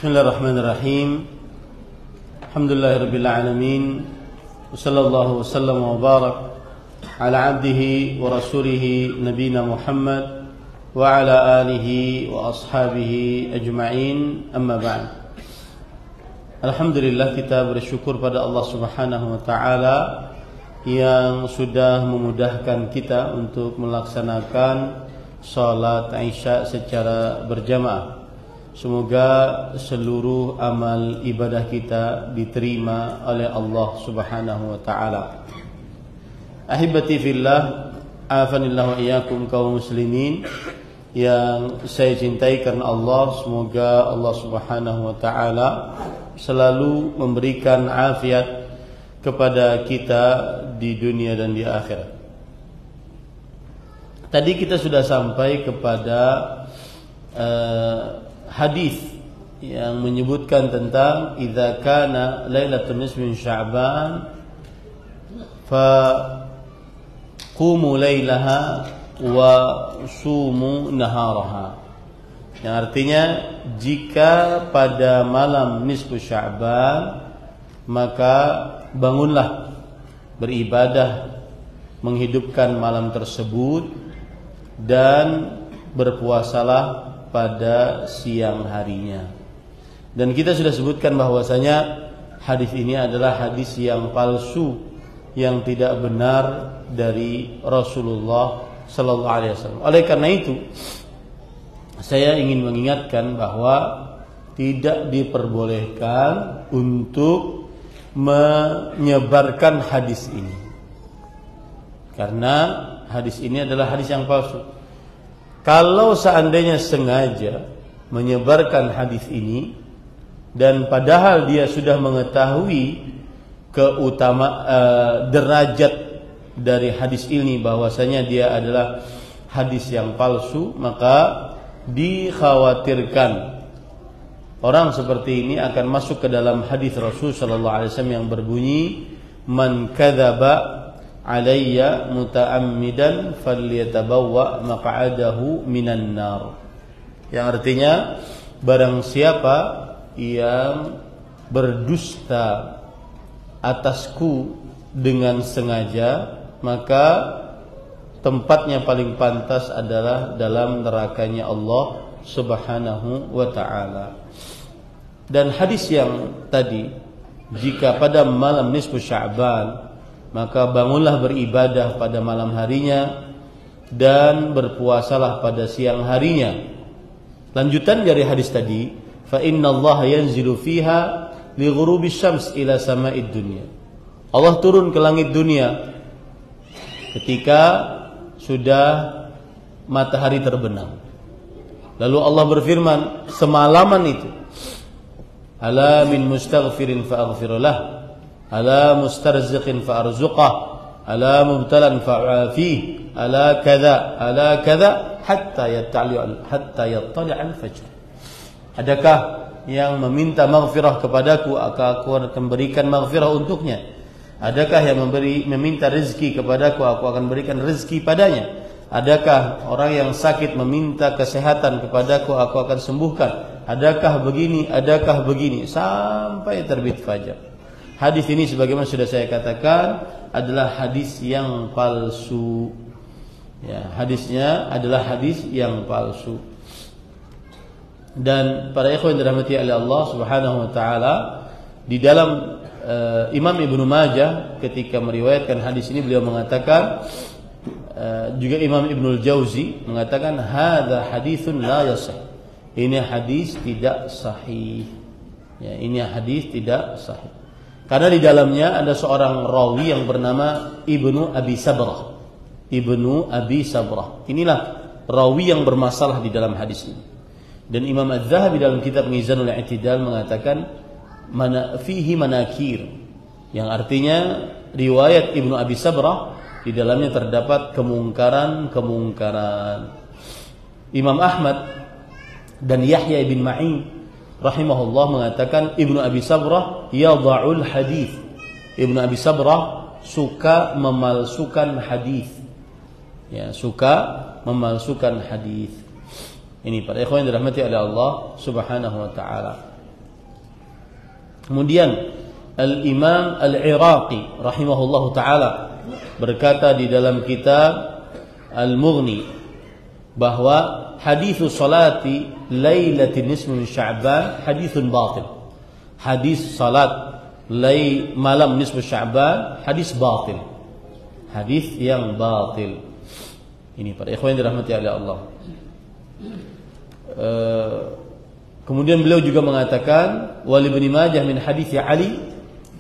Bismillahirrahmanirrahim. Alhamdulillahirabbil alamin. Wassallallahu wasallam wa barak ala abdihi wa rasulih nabiyina Muhammad wa ala alihi wa ashabihi ajma'in. Amma ba'd. Alhamdulillah, kita bersyukur pada Allah Subhanahu wa taala yang sudah memudahkan kita untuk melaksanakan salat Isya secara berjamaah. Semoga seluruh amal ibadah kita diterima oleh Allah Subhanahu wa taala. Ahibati fillah, afanillahu wa iyyakum kaum muslimin yang saya cintai karena Allah. Semoga Allah Subhanahu wa taala selalu memberikan afiat kepada kita di dunia dan di akhirat. Tadi kita sudah sampai kepada hadis yang menyebutkan tentang idza kana lailatul nisfi min Sya'ban fa qumu lailaha wa sumu naharaha. Yang artinya jika pada malam nisfu Sya'ban maka bangunlah beribadah menghidupkan malam tersebut dan berpuasalah pada siang harinya. Dan kita sudah sebutkan bahwasanya hadis ini adalah hadis yang palsu, yang tidak benar dari Rasulullah sallallahu alaihi wasallam. Oleh karena itu, saya ingin mengingatkan bahwa tidak diperbolehkan untuk menyebarkan hadis ini. Karena hadis ini adalah hadis yang palsu. Kalau seandainya sengaja menyebarkan hadis ini dan padahal dia sudah mengetahui derajat dari hadis ini bahwasanya dia adalah hadis yang palsu, maka dikhawatirkan orang seperti ini akan masuk ke dalam hadis Rasul sallallahu alaihi wasallam yang berbunyi man kadzaba alayya muta'ammidan falyatabawwa maq'adahu minan nar. Yang artinya barang siapa yang berdusta atasku dengan sengaja, maka tempatnya paling pantas adalah dalam nerakanya Allah Subhanahu wa ta'ala. Dan hadis yang tadi, jika pada malam nisfu Sya'ban maka bangunlah beribadah pada malam harinya dan berpuasalah pada siang harinya. Lanjutan dari hadis tadi, fa innallaha yanzilu fiha li ghurubis syams ila sama'id dunya. Allah turun ke langit dunia ketika sudah matahari terbenam. Lalu Allah berfirman semalaman itu, ala min mustaghfirin fa aghfirullah, ala mustarziqin fa arzuqah, ala mubtalan fa afih, ala kadza hatta yattali al-fajr. Adakah yang meminta maghfirah kepadaku, aku akan berikan maghfirah untuknya. Adakah yang meminta rezeki kepadaku, aku akan berikan rezeki padanya. Adakah orang yang sakit meminta kesehatan kepadaku, aku akan sembuhkan. Adakah begini sampai terbit fajar. Hadis ini sebagaimana sudah saya katakan adalah hadis yang palsu. Ya, hadisnya adalah hadis yang palsu. Dan para ikhwan dirahmati oleh Allah Subhanahu wa taala, di dalam Imam Ibnu Majah ketika meriwayatkan hadis ini beliau mengatakan, juga Imam Ibnul Jauzi mengatakan hadza haditsun la yasih. Ini hadis tidak sahih. Ya, ini hadis tidak sahih. Karena di dalamnya ada seorang rawi yang bernama Ibnu Abi Sabrah. Ibnu Abi Sabrah. Inilah rawi yang bermasalah di dalam hadis ini. Dan Imam Az-Zahabi dalam kitab Mizanul I'tidal mengatakan fihi manakir, yang artinya riwayat Ibnu Abi Sabrah di dalamnya terdapat kemungkaran. Imam Ahmad dan Yahya bin Ma'in rahimahullah mengatakan Ibnu Abi Sabrah yadha'ul hadis. Ibnu Abi Sabrah suka memalsukan hadis. Ya, suka memalsukan hadis. Ini para ikhwan yang dirahmati oleh Allah Subhanahu wa taala. Kemudian Al-Imam Al-Iraqi rahimahullahu taala berkata di dalam kitab Al-Mughni bahwa haditsus salati lailatin nisfi min Sya'ban haditsun batil. Hadis salat malam nisfu Sya'ban hadis batil. Hadis yang batil. Ini para ikhwan yang dirahmati oleh Allah. Kemudian beliau juga mengatakan wal Ibnu Majah min hadis Ali,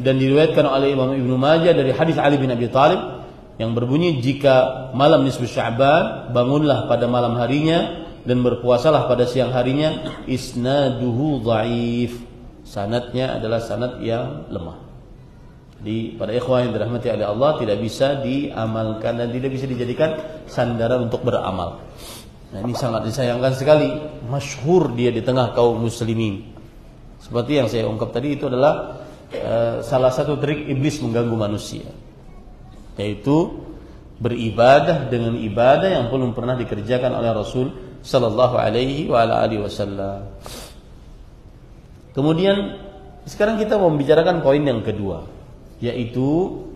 dan diriwayatkan oleh Imam Ibnu Majah dari hadis Ali bin Abi Thalib yang berbunyi, jika malam nisfu Sya'ban bangunlah pada malam harinya dan berpuasalah pada siang harinya. Isnaduhu dhaif, sanadnya adalah sanad yang lemah. Jadi pada ikhwan yang dirahmati oleh Allah, tidak bisa diamalkan dan tidak bisa dijadikan sandaran untuk beramal. Nah, ini sangat disayangkan sekali, masyhur dia di tengah kaum muslimin. Seperti yang saya ungkap tadi, itu adalah salah satu trik iblis mengganggu manusia, yaitu beribadah dengan ibadah yang belum pernah dikerjakan oleh Rasul sallallahu alaihi wasallam. Kemudian sekarang kita mau membicarakan poin yang kedua, yaitu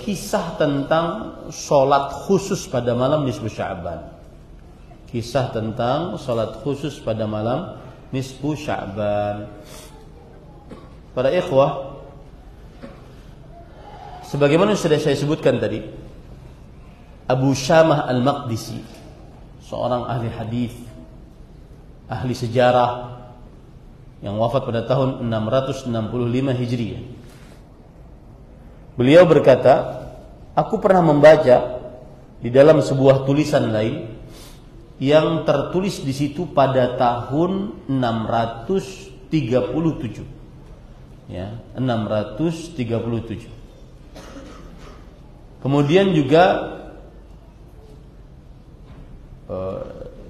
kisah tentang sholat khusus pada malam nisfu Sya'ban. Kisah tentang sholat khusus pada malam nisfu Sya'ban. Para ikhwah, sebagaimana sudah saya sebutkan tadi, Abu Syamah Al-Maqdisi, seorang ahli hadis, ahli sejarah yang wafat pada tahun 665 Hijriah. Beliau berkata, aku pernah membaca di dalam sebuah tulisan lain yang tertulis di situ pada tahun 637. Ya, 637. Kemudian juga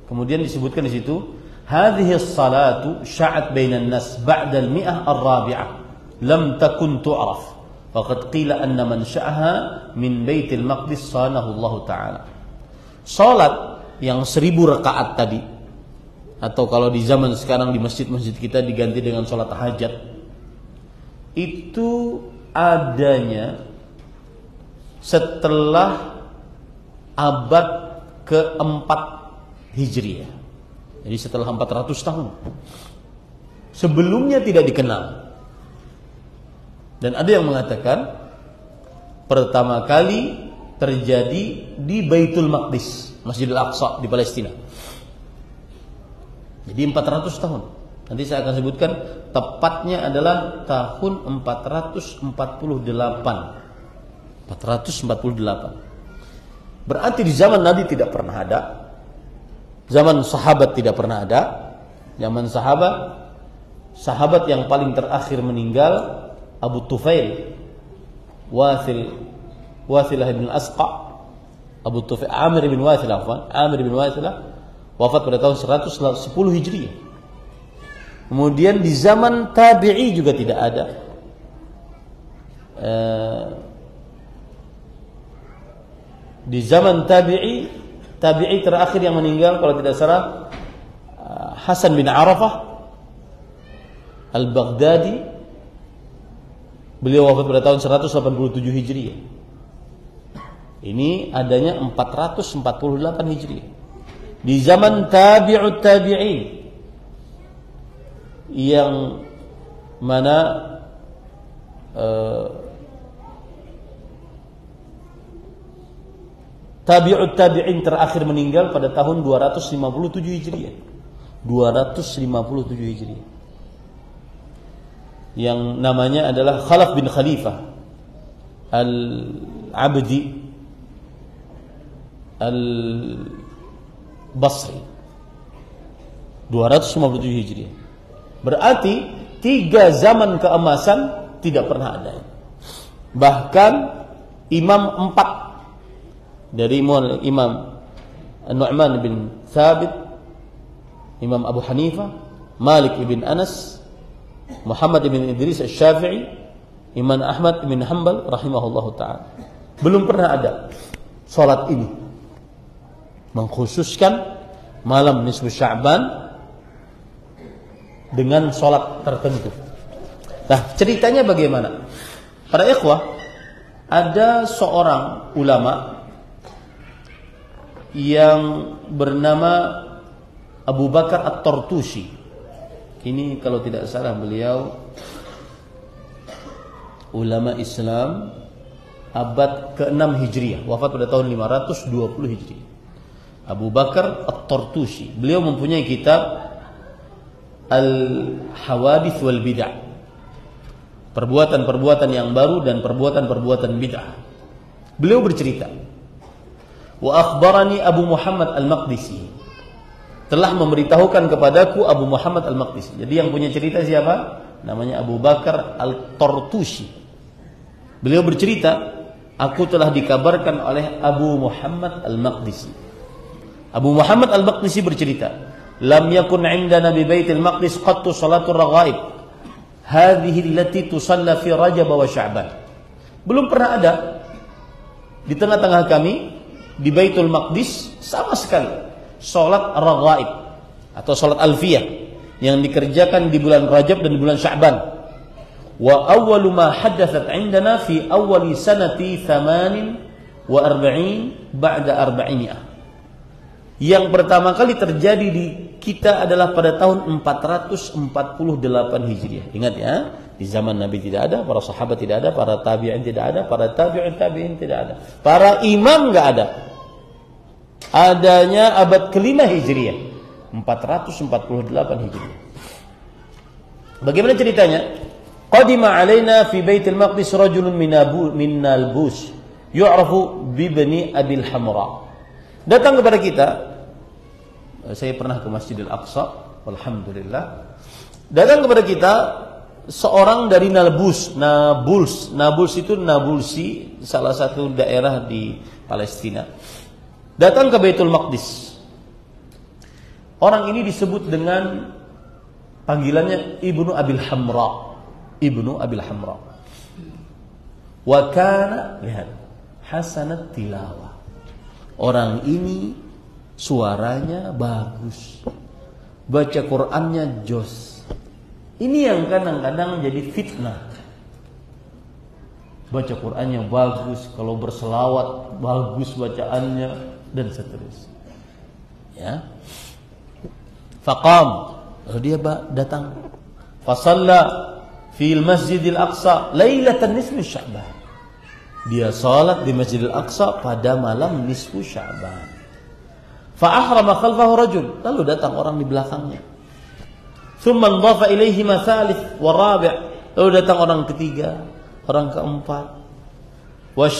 kemudian disebutkan di situ, hadhihi as-salatu sya'at bainan nas ba'da al-mi'ah ar-rabi'ah lam takun tu'raf faqad qila anna man sya'aha min Baitul Maqdis sanahu Allah taala. Salat yang 1000 rakaat tadi, atau kalau di zaman sekarang di masjid-masjid kita diganti dengan salat tahajud, itu adanya setelah abad keempat Hijriah. Jadi setelah 400 tahun. Sebelumnya tidak dikenal. Dan ada yang mengatakan pertama kali terjadi di Baitul Maqdis, Masjidil Aqsa di Palestina. Jadi 400 tahun. Nanti saya akan sebutkan tepatnya adalah tahun 448. Berarti di zaman Nabi tidak pernah ada, zaman sahabat tidak pernah ada. Zaman sahabat yang paling terakhir meninggal Abu Tufail, Wathilah bin Asqa, Abu Tufail, Amir bin Wathilah wafat pada tahun 110 Hijriah. Kemudian di zaman tabi'i juga tidak ada. Di zaman tabi'i terakhir yang meninggal kalau tidak salah Hasan bin Arafah Al-Baghdadi, beliau wafat pada tahun 187 Hijriah. Ini adanya 448 Hijriah. Di zaman tabi'ut tabi'in, yang mana tabi'ut tabi'in terakhir meninggal pada tahun 257 Hijriah. 257 Hijriah. Yang namanya adalah Khalaf bin Khalifah Al-Abdi Al-Basri. 257 Hijriah. Berarti 3 zaman keemasan tidak pernah ada. Bahkan imam 4 dari Imam An-Nu'man bin Thabit, Imam Abu Hanifah, Malik ibn Anas, Muhammad ibn Idris Asy-Syafi'i, Imam Ahmad ibn Hanbal rahimahullahu ta'ala, belum pernah ada salat ini mengkhususkan malam nisfu Sya'ban dengan salat tertentu. Nah, ceritanya bagaimana? Para ikhwah, ada seorang ulama yang bernama Abu Bakar At-Tartushi. Ini kalau tidak salah beliau ulama Islam abad ke-6 Hijriah, wafat pada tahun 520 Hijriah. Abu Bakar At-Tartushi. Beliau mempunyai kitab Al-Hawadits wal Bid'ah. Perbuatan-perbuatan yang baru dan perbuatan-perbuatan bid'ah. Beliau bercerita, "Wa akhbarani Abu Muhammad Al-Maqdisi." Telah memberitahukan kepadaku Abu Muhammad Al-Maqdisi. Jadi yang punya cerita siapa? Namanya Abu Bakar Al-Tartushi. Beliau bercerita, "Aku telah dikabarkan oleh Abu Muhammad Al-Maqdisi." Abu Muhammad Al-Maqdisi bercerita, "Lam yakun 'indana bi Baitil Maqdis qattu salatul raghaib. Hadhihi allati tusalla fi Rajab wa Sya'ban." Belum pernah ada di tengah-tengah kami di Baitul Maqdis sama sekali salat raghaib atau salat alfiyah yang dikerjakan di bulan Rajab dan bulan Sya'ban. Wa awwalu ma haddathat 'indana fi awwali sanati 48 ba'da 400. Yang pertama kali terjadi di kita adalah pada tahun 448 Hijriah. Ingat ya, di zaman Nabi tidak ada, para sahabat tidak ada, para tabi'in tidak ada, para tabi'ut tabi'in tidak ada, para imam enggak ada. Adanya abad ke-5 Hijriah, 448 Hijriah. Bagaimana ceritanya? Qadima alaina fi Baitul Maqdis rajulun minal Bus yu'rafu bi Bani Abil Hamra. Datang kepada kita, saya pernah ke Masjidil Aqsa, alhamdulillah. Datang kepada kita seorang dari Nablus. Nablus itu Nabulsi, salah satu daerah di Palestina. Datang ke Baitul Maqdis. Orang ini disebut dengan panggilannya Ibnu Abil Hamra. Ibnu Abil Hamra. Wa kana, lihat, hasanat tilawah. Orang ini suaranya bagus, baca Qur'annya jos. Ini yang kadang-kadang jadi fitnah. Baca Qur'annya bagus, kalau berselawat bagus bacaannya, dan seterusnya. Ya. Faqam, lalu dia datang. Fasalla fil Masjidil Aqsa lailatan nisfi Sya'ban. Dia salat di Masjidil Aqsa pada malam nisfu Sya'ban. Fa ahrama khalfahu rajul, lalu datang orang di belakangnya. Thumma ndafa ilaihi mathalith wa rabi', lalu datang orang ketiga, orang keempat. Wa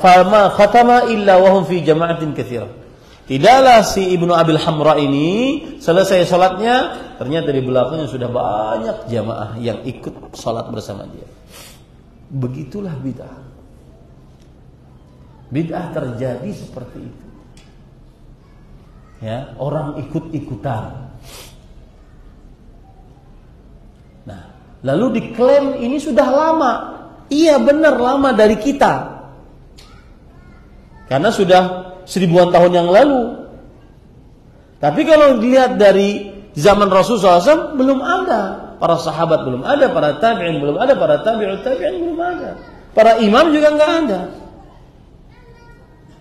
fama khatama illa wa hum fi jama'atin katsirah. Tidaklah si Ibnu Abil Hamra ini selesai salatnya, ternyata di belakangnya sudah banyak jamaah yang ikut salat bersama dia. Begitulah bid'ah. Bid'ah terjadi seperti itu. Ya, orang ikut-ikutan. Nah, lalu diklaim ini sudah lama. Iya benar, lama dari kita. Karena sudah 1000-an tahun yang lalu. Tapi kalau dilihat dari zaman Rasulullah SAW belum ada. Para sahabat belum ada, para tabi'in belum ada, para tabi'ut tabi'in belum ada. Para imam juga enggak ada.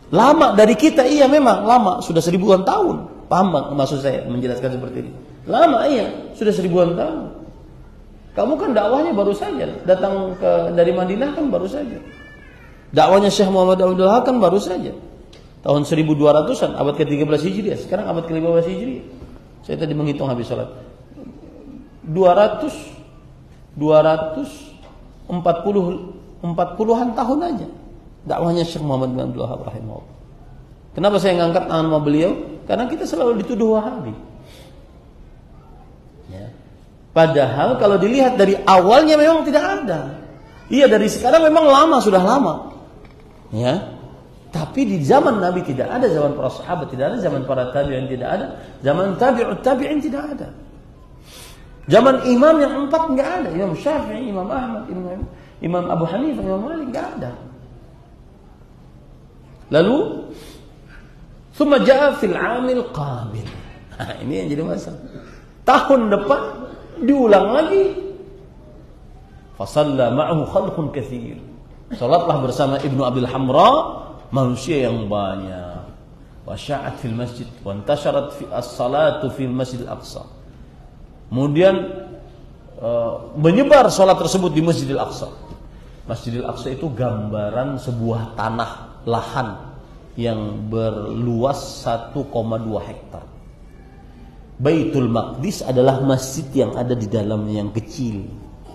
Lama dari kita, iya memang lama, sudah 1000-an tahun. Paham maksud saya menjelaskan seperti ini? Lama iya, sudah 1000-an tahun. Kamu kan dakwahnya baru saja, datang dari Madinah kan baru saja. Dakwahnya Syekh Muhammad Abdul Wahab kan baru saja. Tahun 1200-an, abad ke-13 Hijriah, sekarang abad ke-15 Hijriah. Saya tadi menghitung habis salat. 40-an tahun aja dakwahnya Syekh Muhammad bin Abdul Wahab rahimahullah. Kenapa saya ngangkat nama beliau? Karena kita selalu dituduh Wahabi. Ya. Padahal kalau dilihat dari awalnya memang tidak ada. Iya, dari sekarang memang lama, sudah lama. Ya. Tapi di zaman Nabi tidak ada, zaman para sahabat tidak ada, zaman para tabi'in tidak ada, zaman tabi'ut tabi'in tidak ada. Zaman imam yang 4 enggak ada. Imam Syafi'i, Imam Ahmad, Imam Abu Hanifah, Imam Malik enggak ada. Lalu thumma ja'a fil 'amil qabil. Nah, ini yang jadi masalah. Tahun depan diulang lagi. Fasalla ma'ahu khalqun katsir. Salatlah bersama Ibnu Abil Hamra manusia yang banyak. Wa sya'at fil masjid wa intasharat fi as-salatu fil Masjidil Aqsa. Kemudian menyebar salat tersebut di Masjidil Aqsa. Masjidil Aqsa itu gambaran sebuah tanah lahan yang berluas 1,2 hektar. Baitul Maqdis adalah masjid yang ada di dalamnya yang kecil.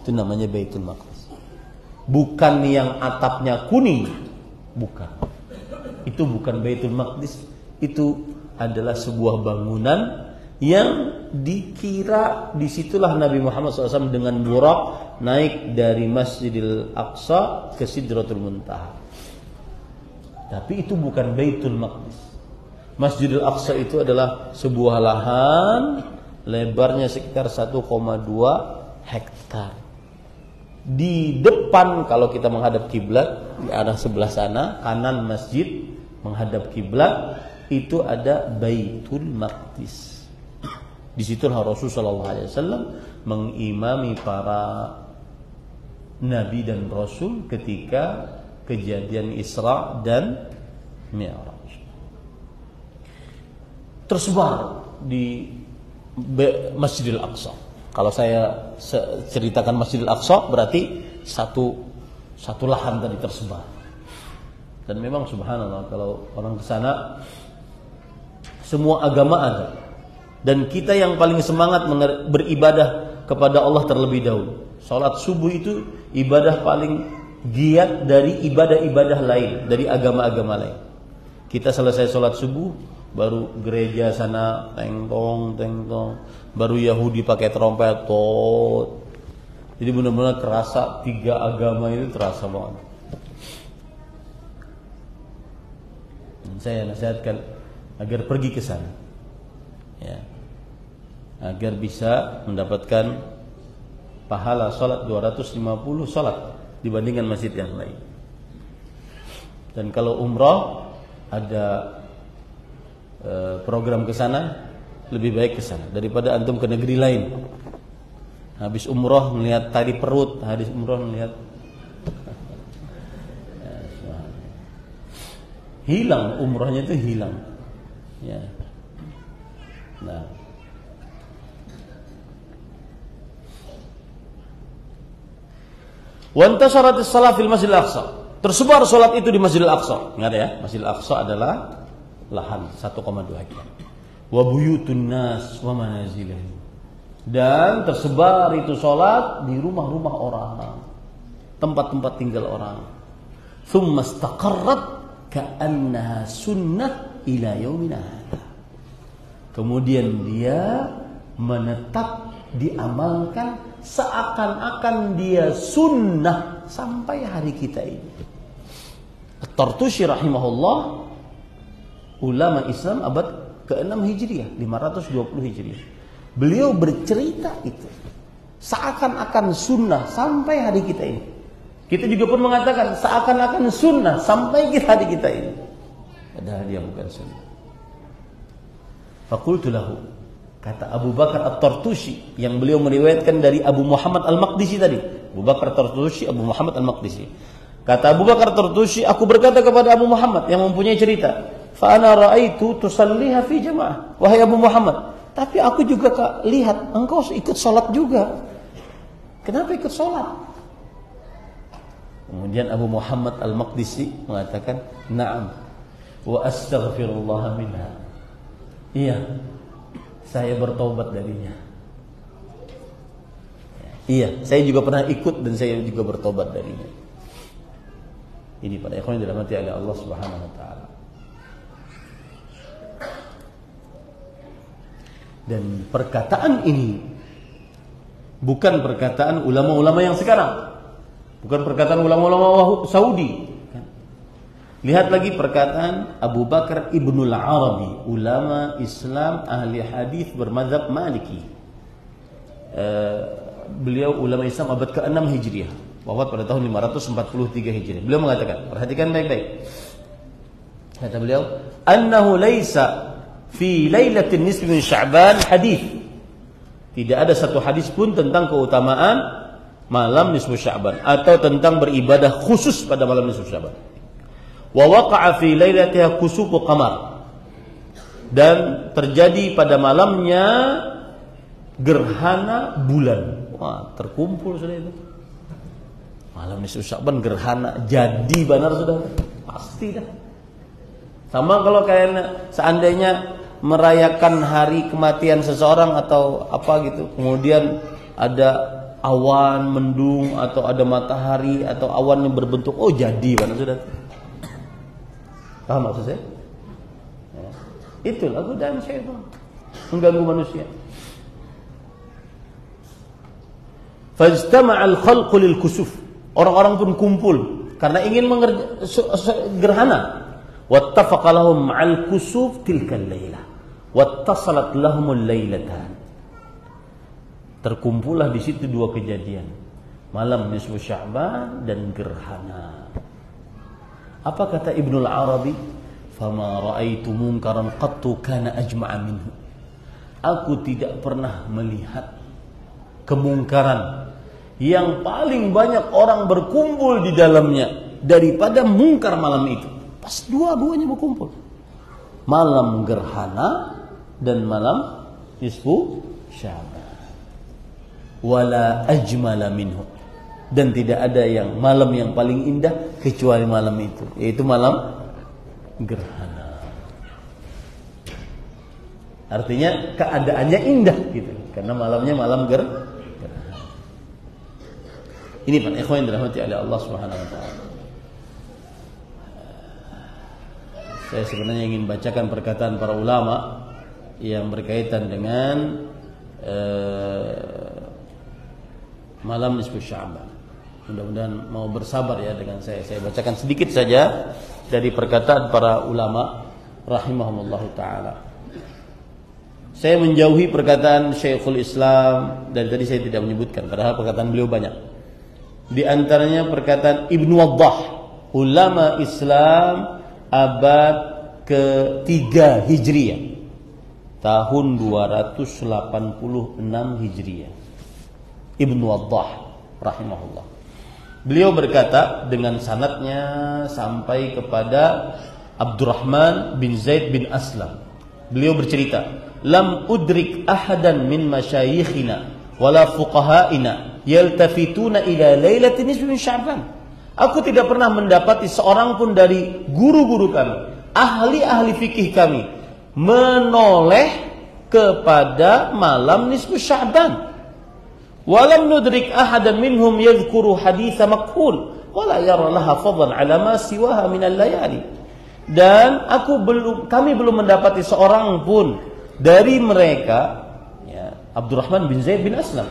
Itu namanya Baitul Maqdis. Bukan yang atapnya kuning, bukan. Itu bukan Baitul Maqdis, itu adalah sebuah bangunan yang dikira disitulah Nabi Muhammad SAW dengan burak naik dari Masjidil Aqsa ke Sidratul Muntaha. Tapi itu bukan Baitul Maqdis. Masjidil Aqsa itu adalah sebuah lahan lebarnya sekitar 1,2 hektar. Di depan kalau kita menghadap kiblat di arah sebelah sana, kanan masjid menghadap kiblat itu ada Baitul Maqdis. Di situlah Rasulullah SAW mengimami para nabi dan rasul ketika kejadian Isra dan Mi'raj. Tersebar di Masjidil Aqsa. Kalau saya ceritakan Masjidil Aqsa berarti satu lahan tadi tersebar. Dan memang subhanallah kalau orang ke sana semua agama ada. Dan kita yang paling semangat beribadah kepada Allah terlebih dahulu. Salat subuh itu ibadah paling giat dari ibadah-ibadah lain, dari agama-agama lain. Kita selesai salat subuh, baru gereja sana teng-tong. Baru Yahudi pakai trompet tot. Jadi benar-benar kerasa 3 agama itu terasa banget. Dan saya nasihatkan agar pergi ke sana. Ya. Agar bisa mendapatkan pahala salat 250 salat dibandingkan masjid yang lain. Dan kalau umrah ada program ke sana, lebih baik ke sana daripada antum ke negeri lain. Habis umrah melihat tadi perut, habis umrah melihat hilang umrahnya itu hilang. Ya. Nah, wa intasaratis shalah fil Masjidil Aqsa. Tersebar salat itu di Masjidil Aqsa. Ingat ya, Masjidil Aqsa adalah lahan 1,2 hektar. Wa buyutun nas wa manazilihim. Dan tersebar itu salat di rumah-rumah orang, tempat-tempat tinggal orang. Tsumma istaqarrat ka'annaha sunnah ila yaumina hadza. Kemudian dia menetap diamalkan seakan-akan dia sunnah sampai hari kita ini. At-Tartushi rahimahullah, ulama Islam abad ke-6 Hijriah, 520 Hijriah. Beliau bercerita itu seakan-akan sunnah sampai hari kita ini. Kita juga pun mengatakan seakan-akan sunnah sampai hari kita ini. Padahal dia bukan sunnah. Faqultu lahu, kata Abu Bakar At-Tartushi yang beliau meriwayatkan dari Abu Muhammad Al-Maqdisi tadi. Abu Bakar At-Tartushi, Abu Muhammad Al-Maqdisi. Kata Abu Bakar At-Tartushi, aku berkata kepada Abu Muhammad yang mempunyai cerita, fa ana ra'aitu tusalliha fi jamaah. Wahai Abu Muhammad, tapi aku juga lihat engkau ikut salat juga. Kenapa ikut salat? Kemudian Abu Muhammad Al-Maqdisi mengatakan, "Na'am wa astaghfirullah minha." Iya, saya bertobat darinya. Iya, saya juga pernah ikut dan saya juga bertobat darinya. Ini pada ikhwan yang dirahmati oleh Allah Subhanahu wa taala. Dan perkataan ini bukan perkataan ulama-ulama yang sekarang. Bukan perkataan ulama-ulama Saudi. Lihat lagi perkataan Abu Bakar Ibnul Arabi, ulama Islam ahli hadis bermadzhab Maliki. Beliau ulama Islam abad ke-6 Hijriah, wafat pada tahun 543 Hijriah. Beliau mengatakan, perhatikan baik-baik. Kata beliau, "Annahu laisa fi lailatin nisfi min Sya'ban hadis." Tidak ada satu hadis pun tentang keutamaan malam nisfu Sya'ban atau tentang beribadah khusus pada malam nisfu Sya'ban. Wa waqa'a fi lailatiha kusufu qamar, dan terjadi pada malamnya gerhana bulan. Wah, terkumpul sudah itu. Malam nisfu Sya'ban gerhana jadi benar sudah. Pasti dah. Sama kalau kayak seandainya merayakan hari kematian seseorang atau apa gitu, kemudian ada awan mendung atau ada matahari atau awan yang berbentuk, oh jadi benar sudah. Paham maksud saya? Ya. Itulah godaan syaitan mengganggu manusia. Fajtama'al khalqu lil kusuf. Orang-orang pun kumpul karena ingin gerhana. Wattafaqa lahum ma'al kusuf tilkal lailah. Wattasalat lahumul lailatan. Terkumpullah di situ dua kejadian, malam nisfu Sya'ban dan gerhana. Apa kata Ibnul Arabi? Fama ra'aitu munkaran qattu kana ajma'a minhu. Aku tidak pernah melihat kemungkaran yang paling banyak orang berkumpul di dalamnya daripada mungkar malam itu. Pas dua-duanya berkumpul, malam gerhana dan malam nisfu Sya'ban. Wala ajmala minhu, dan tidak ada yang malam yang paling indah kecuali malam itu, yaitu malam gerhana. Artinya keadaannya indah gitu, karena malamnya malam gerhana. Ini para ikhwan dirahmati oleh Allah Subhanahu wa taala. Saya sebenarnya ingin bacakan perkataan para ulama yang berkaitan dengan malam nisfu Sya'ban. Mudah-mudahan mau bersabar ya dengan saya. Saya bacakan sedikit saja dari perkataan para ulama rahimahumullah taala. Saya menjauhi perkataan Syekhul Islam, dan tadi saya tidak menyebutkan padahal perkataan beliau banyak. Di antaranya perkataan Ibnu Waddah, ulama Islam abad ke-3 Hijriah, tahun 286 Hijriah. Ibnu Waddah rahimahullah. Beliau berkata dengan sanadnya sampai kepada Abdurrahman bin Zaid bin Aslam. Beliau bercerita, "Lam udrik ahadan min masyayikhina wala fuqahaina yaltafituna ila lailatin nisfi Sya'ban." Aku tidak pernah mendapati seorang pun dari guru-guru kami, ahli-ahli fikih kami, menoleh kepada malam nisfu Sya'ban. Walam nudrik ahadan minhum yadhkuru haditha makhul wala yara laha fadlan ala ma siwaha minal layali. Dan kami belum mendapati seorang pun dari mereka, ya, Abdurrahman bin Zaid bin Aslam,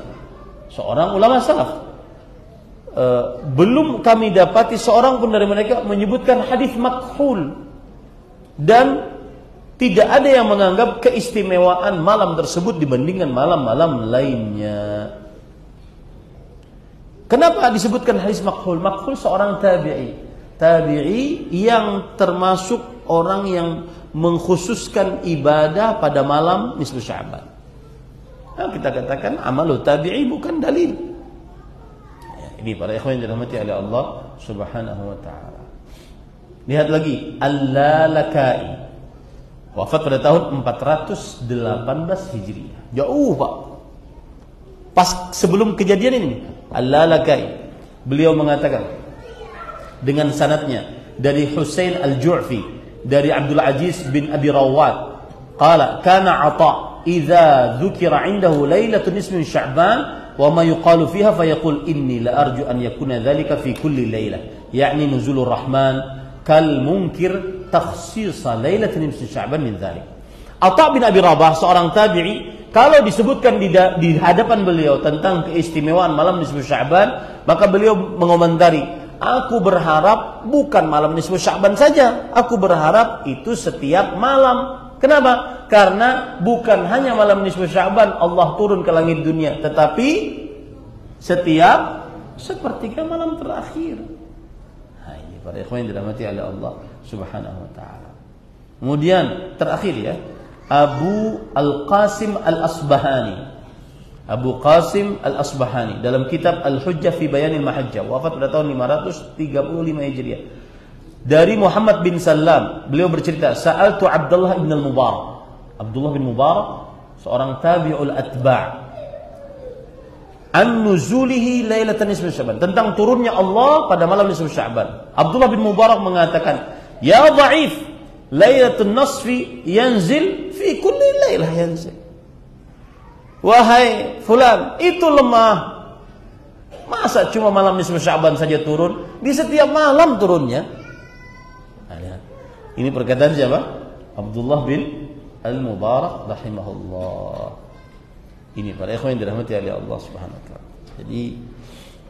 seorang ulama salaf, belum kami dapati seorang pun dari mereka menyebutkan hadis makhul, dan tidak ada yang menganggap keistimewaan malam tersebut dibandingkan malam-malam lainnya. Kenapa disebutkan hadis makhul? Makhul seorang tabi'i yang termasuk orang yang mengkhususkan ibadah pada malam nisfu Sya'ban. Nah, kita katakan amalu tabi'i bukan dalil. Ya, ini para ikhwan yang dirahmati oleh Allah Subhanahu wa taala. Lihat lagi, Al-Lalakai, wafat pada tahun 418 Hijriah. Jauh, Pak. Pas sebelum kejadian ini, Al-Lalakai, beliau mengatakan dengan sanadnya dari Husain Al-Ju'fi, dari Abdul Aziz bin Abi Rawat, qala kana Atha idza dzukira 'indahu lailatun nisfi Sya'ban wa ma yuqalu fiha fayaqul inni la arju an yakuna dzalika fi kulli lailah, yakni nuzulur rahman kal munkir takhsis lailatin nisfi Sya'ban min dzalik. Atha bin Abi Rabah, seorang tabi'i, kalau disebutkan di hadapan beliau tentang keistimewaan malam nisfu Sya'ban, maka beliau mengomentari, aku berharap bukan malam nisfu Sya'ban saja, aku berharap itu setiap malam. Kenapa? Karena bukan hanya malam nisfu Sya'ban Allah turun ke langit dunia, tetapi setiap sepertiga malam terakhir. Nah, ini para ikhwan yang dirahmati oleh Allah Subhanahu wa taala. Kemudian terakhir ya, Abu Al-Qasim Al-Asbahani, Abu Qasim Al-Asbahani dalam kitab Al-Hujjah fi Bayanil Mahajjah, wafat pada tahun 535 Hijriah. Dari Muhammad bin Salam, beliau bercerita, Sa'altu Abdullah bin Al-Mubarak. Abdullah bin Mubarak seorang tabi'ul atba', an nuzulihi lailatan nisfi Sya'ban, tentang turunnya Allah pada malam nisfi Sya'ban. Abdullah bin Mubarak mengatakan, ya dha'if, lailatun nisfi yanzil fi kulli lailah yanzil. Wahai fulan, itu lemah. Masa cuma malam nisfi Sya'ban saja turun? Di setiap malam turunnya. Ini perkataan siapa? Abdullah bin Al-Mubarak rahimahullah. Ini para ikhwan yang dirahmati oleh Allah Subhanahu wa taala. Jadi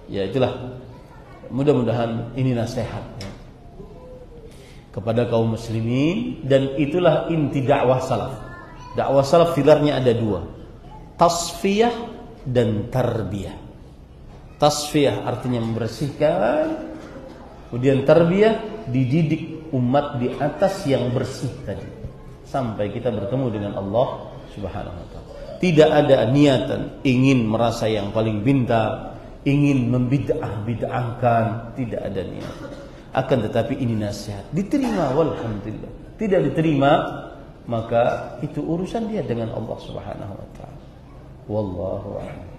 ya itulah, mudah-mudahan ini nasihat ya, kepada kaum muslimin, dan itulah inti dakwah salaf. Dakwah salaf filarnya ada dua, tasfiyah dan tarbiyah. Tasfiyah artinya membersihkan, kemudian tarbiyah dididik umat di atas yang bersih tadi sampai kita bertemu dengan Allah Subhanahu wa taala. Tidak ada niatan ingin merasa yang paling pintar, ingin membid'ah-bid'ahkan, tidak ada niat. Akan tetapi ini nasihat, diterima walhamdulillah. Tidak diterima, maka itu urusan dia dengan Allah Subhanahu wa taala. Wallahu a'lam.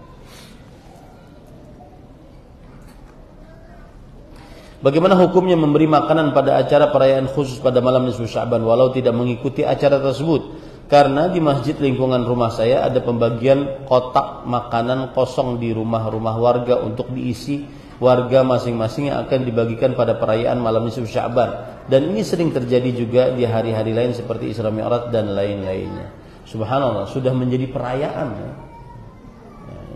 Bagaimana hukumnya memberi makanan pada acara perayaan khusus pada malam nisfu Sya'ban walau tidak mengikuti acara tersebut? Karena di masjid lingkungan rumah saya ada pembagian kotak makanan kosong di rumah-rumah warga untuk diisi warga masing-masing yang akan dibagikan pada perayaan malam nisfu Sya'ban. Dan ini sering terjadi juga di hari-hari lain seperti Isra Mi'raj dan lain-lainnya. Subhanallah, sudah menjadi perayaan ya.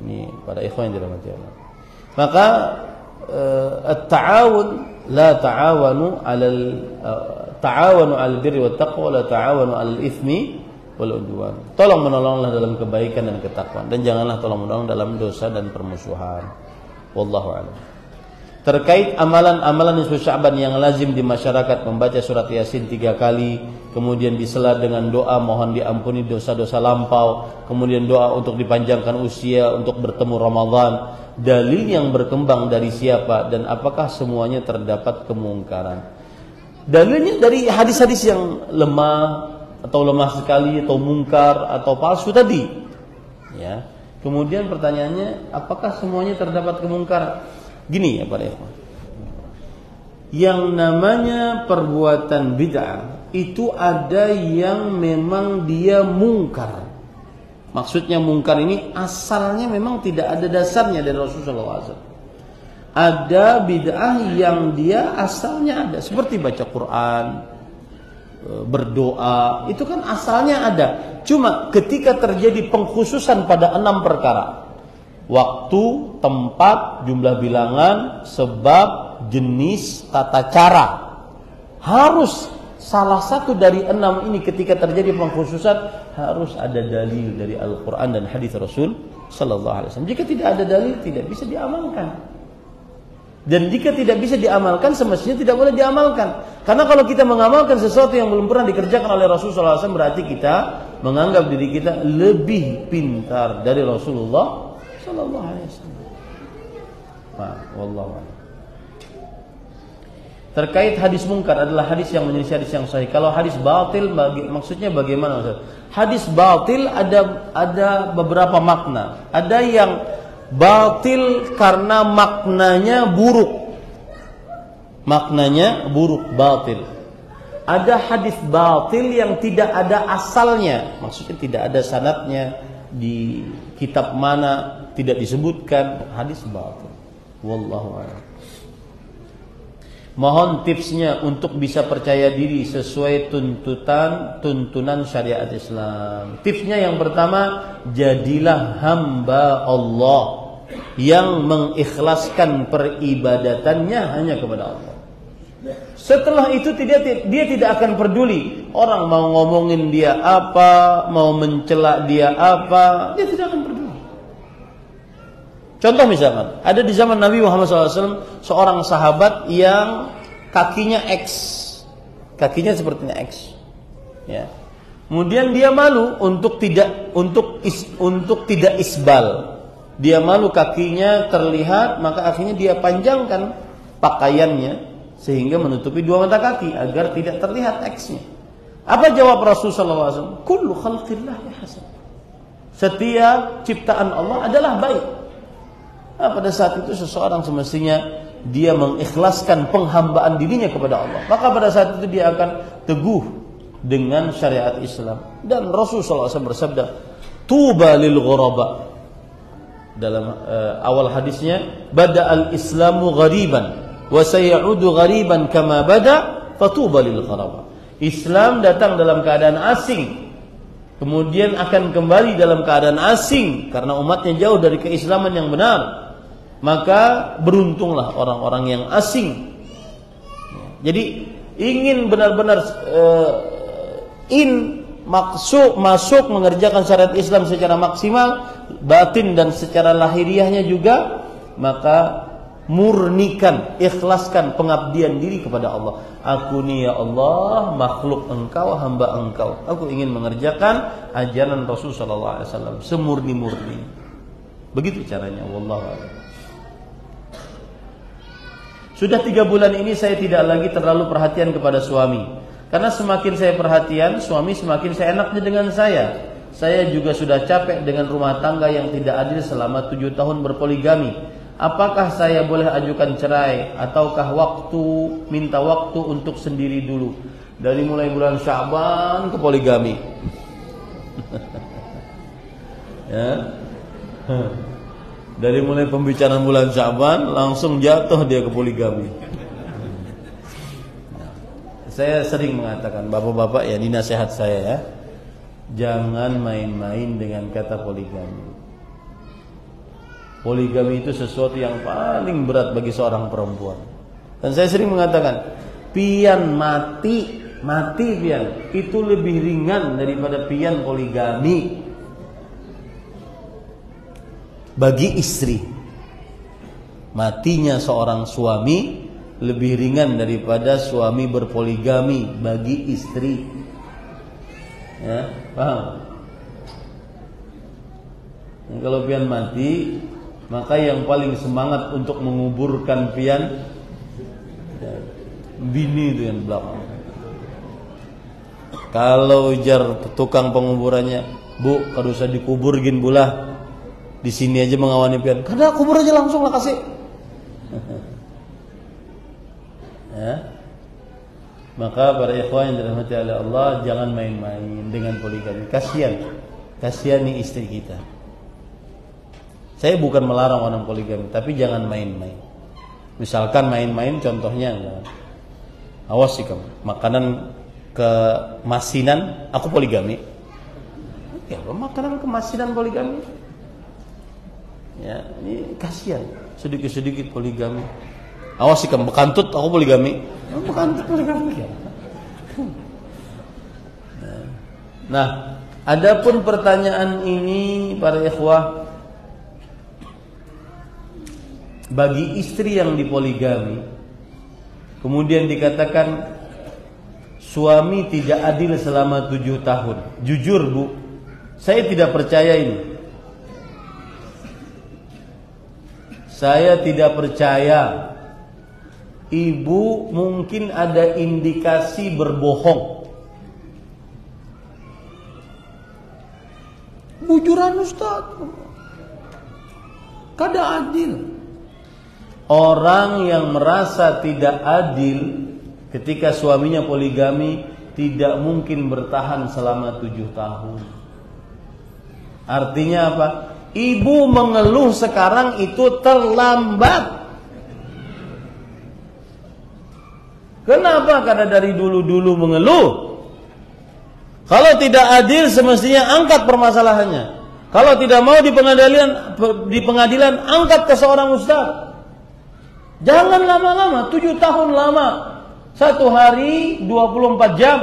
Ini pada ikhwan yang dirahmati Allah. Maka at-ta'awun la ta'awanu 'alal ta'awanu 'alal birri wat taqwa la ta'awanu 'alal itsmi wal 'udwan. Tolong menolonglah dalam kebaikan dan ketakwaan, dan janganlah tolong menolong dalam dosa dan permusuhan. Wallahu a'lam. Terkait amalan-amalan nisfu Sya'ban yang lazim di masyarakat, membaca surat Yasin 3 kali, kemudian disela dengan doa mohon diampuni dosa-dosa lampau, kemudian doa untuk dipanjangkan usia, untuk bertemu Ramadan. Dalil yang berkembang dari siapa dan apakah semuanya terdapat kemungkaran? Dalilnya dari hadis-hadis yang lemah atau lemah sekali atau mungkar atau palsu tadi. Ya. Kemudian pertanyaannya, apakah semuanya terdapat kemungkaran? Gini ya para ikhwan, yang namanya perbuatan bid'ah itu ada yang memang dia mungkar. Maksudnya mungkar ini asalnya memang tidak ada dasarnya dari Rasulullah SAW. Ada bid'ah yang dia asalnya ada, seperti baca Quran, berdoa, itu kan asalnya ada. Cuma ketika terjadi pengkhususan pada 6 perkara, waktu, tempat, jumlah bilangan, sebab, jenis, tata cara, harus salah satu dari 6 ini ketika terjadi pengkhususan harus ada dalil dari Al-Quran dan hadis Rasul Sallallahu Alaihi Wasallam. Jika tidak ada dalil, tidak bisa diamalkan. Dan jika tidak bisa diamalkan, semestinya tidak boleh diamalkan. Karena kalau kita mengamalkan sesuatu yang belum pernah dikerjakan oleh Rasulullah SAW, berarti kita menganggap diri kita lebih pintar dari Rasulullah Sallallahu Alaihi Wasallam. Wallahu a'lam. Terkait hadis mungkar adalah hadis yang menyelisih hadis yang sahih. Kalau hadis batil, maksudnya bagaimana Ustaz? Hadis batil ada beberapa makna. Ada yang batil karena maknanya buruk. Maknanya buruk, batil. Ada hadis batil yang tidak ada asalnya. Maksudnya tidak ada sanadnya, di kitab mana tidak disebutkan, hadis batil. Wallahu a'lam. Mohon tipsnya untuk bisa percaya diri sesuai tuntunan syariat Islam. Tipsnya yang pertama, jadilah hamba Allah yang mengikhlaskan peribadatannya hanya kepada Allah. Setelah itu dia tidak akan peduli orang mau ngomongin dia apa, mau mencela dia apa, dia tidak akan peduli. Contoh misalkan, ada di zaman Nabi Muhammad SAW seorang sahabat yang kakinya X, kakinya sepertinya X, ya. Kemudian dia malu untuk tidak isbal. Dia malu kakinya terlihat, maka akhirnya dia panjangkan pakaiannya sehingga menutupi dua mata kaki agar tidak terlihat X-nya. Apa jawab Rasulullah SAW? Kullu khalqillah ya hasan. Setiap ciptaan Allah adalah baik. Nah, pada saat itu seseorang semestinya dia mengikhlaskan penghambaan dirinya kepada Allah. Maka pada saat itu dia akan teguh dengan syariat Islam. Dan Rasulullah SAW bersabda, "Tuba lil ghuraba." Dalam awal hadisnya, "Bada al-Islamu ghariban wa sayaudu ghariban kama bada, fatuba lil ghuraba." Islam datang dalam keadaan asing, kemudian akan kembali dalam keadaan asing karena umatnya jauh dari keislaman yang benar. Maka beruntunglah orang-orang yang asing. Jadi ingin benar-benar masuk mengerjakan syariat Islam secara maksimal, batin dan secara lahiriahnya juga, maka murnikan, ikhlaskan pengabdian diri kepada Allah. Aku ni ya Allah, makhluk Engkau, hamba Engkau. Aku ingin mengerjakan ajaran Rasul sallallahu alaihi wasallam semurni-murni. Begitu caranya, wallahu a'lam. Sudah 3 bulan ini saya tidak lagi terlalu perhatian kepada suami. Karena semakin saya perhatian, suami semakin saya enaknya dengan saya. Saya juga sudah capek dengan rumah tangga yang tidak adil selama 7 tahun berpoligami. Apakah saya boleh ajukan cerai ataukah minta waktu untuk sendiri dulu? Dari mulai bulan Sya'ban ke poligami. Ya. Dari mulai pembicaraan bulan Sya'ban langsung jatuh dia ke poligami. Saya sering mengatakan, bapak-bapak ya, ini nasihat saya ya, jangan main-main dengan kata poligami. Poligami itu sesuatu yang paling berat bagi seorang perempuan. Dan saya sering mengatakan, pian mati pian itu lebih ringan daripada pian poligami bagi istri. Matinya seorang suami lebih ringan daripada suami berpoligami bagi istri. Ya, paham? Dan kalau pian mati, maka yang paling semangat untuk menguburkan pian bini itu yang belakang. Kalau ujar tukang penguburannya, "Bu, kalau usah dikubur gin bulah, di sini aja mengawani pian." Karena kubur aja langsung lah kasih. Ya. Maka para ikhwan yang dirahmati oleh Allah, jangan main-main dengan poligami. Kasihani istri kita. Saya bukan melarang orang poligami, tapi jangan main-main. Misalkan main-main, contohnya, awas sih kamu, makanan kemasinan, aku poligami. Ya, makanan kemasinan poligami. Ya, ini kasihan, sedikit-sedikit poligami. Awas sih kamu, bekantut, aku poligami. Bekantut poligami. Nah, adapun pertanyaan ini para ikhwah, bagi istri yang dipoligami, kemudian dikatakan suami tidak adil selama 7 tahun. Jujur Bu, saya tidak percaya ini. Saya tidak percaya. Ibu mungkin ada indikasi berbohong. Bujuran Ustaz, kada adil. Orang yang merasa tidak adil ketika suaminya poligami tidak mungkin bertahan selama 7 tahun. Artinya apa? Ibu mengeluh sekarang itu terlambat. Kenapa? Karena dari dulu-dulu mengeluh. Kalau tidak adil semestinya angkat permasalahannya. Kalau tidak mau di pengadilan angkat ke seorang ustaz. Jangan lama-lama, 7 tahun lama. 1 hari 24 jam.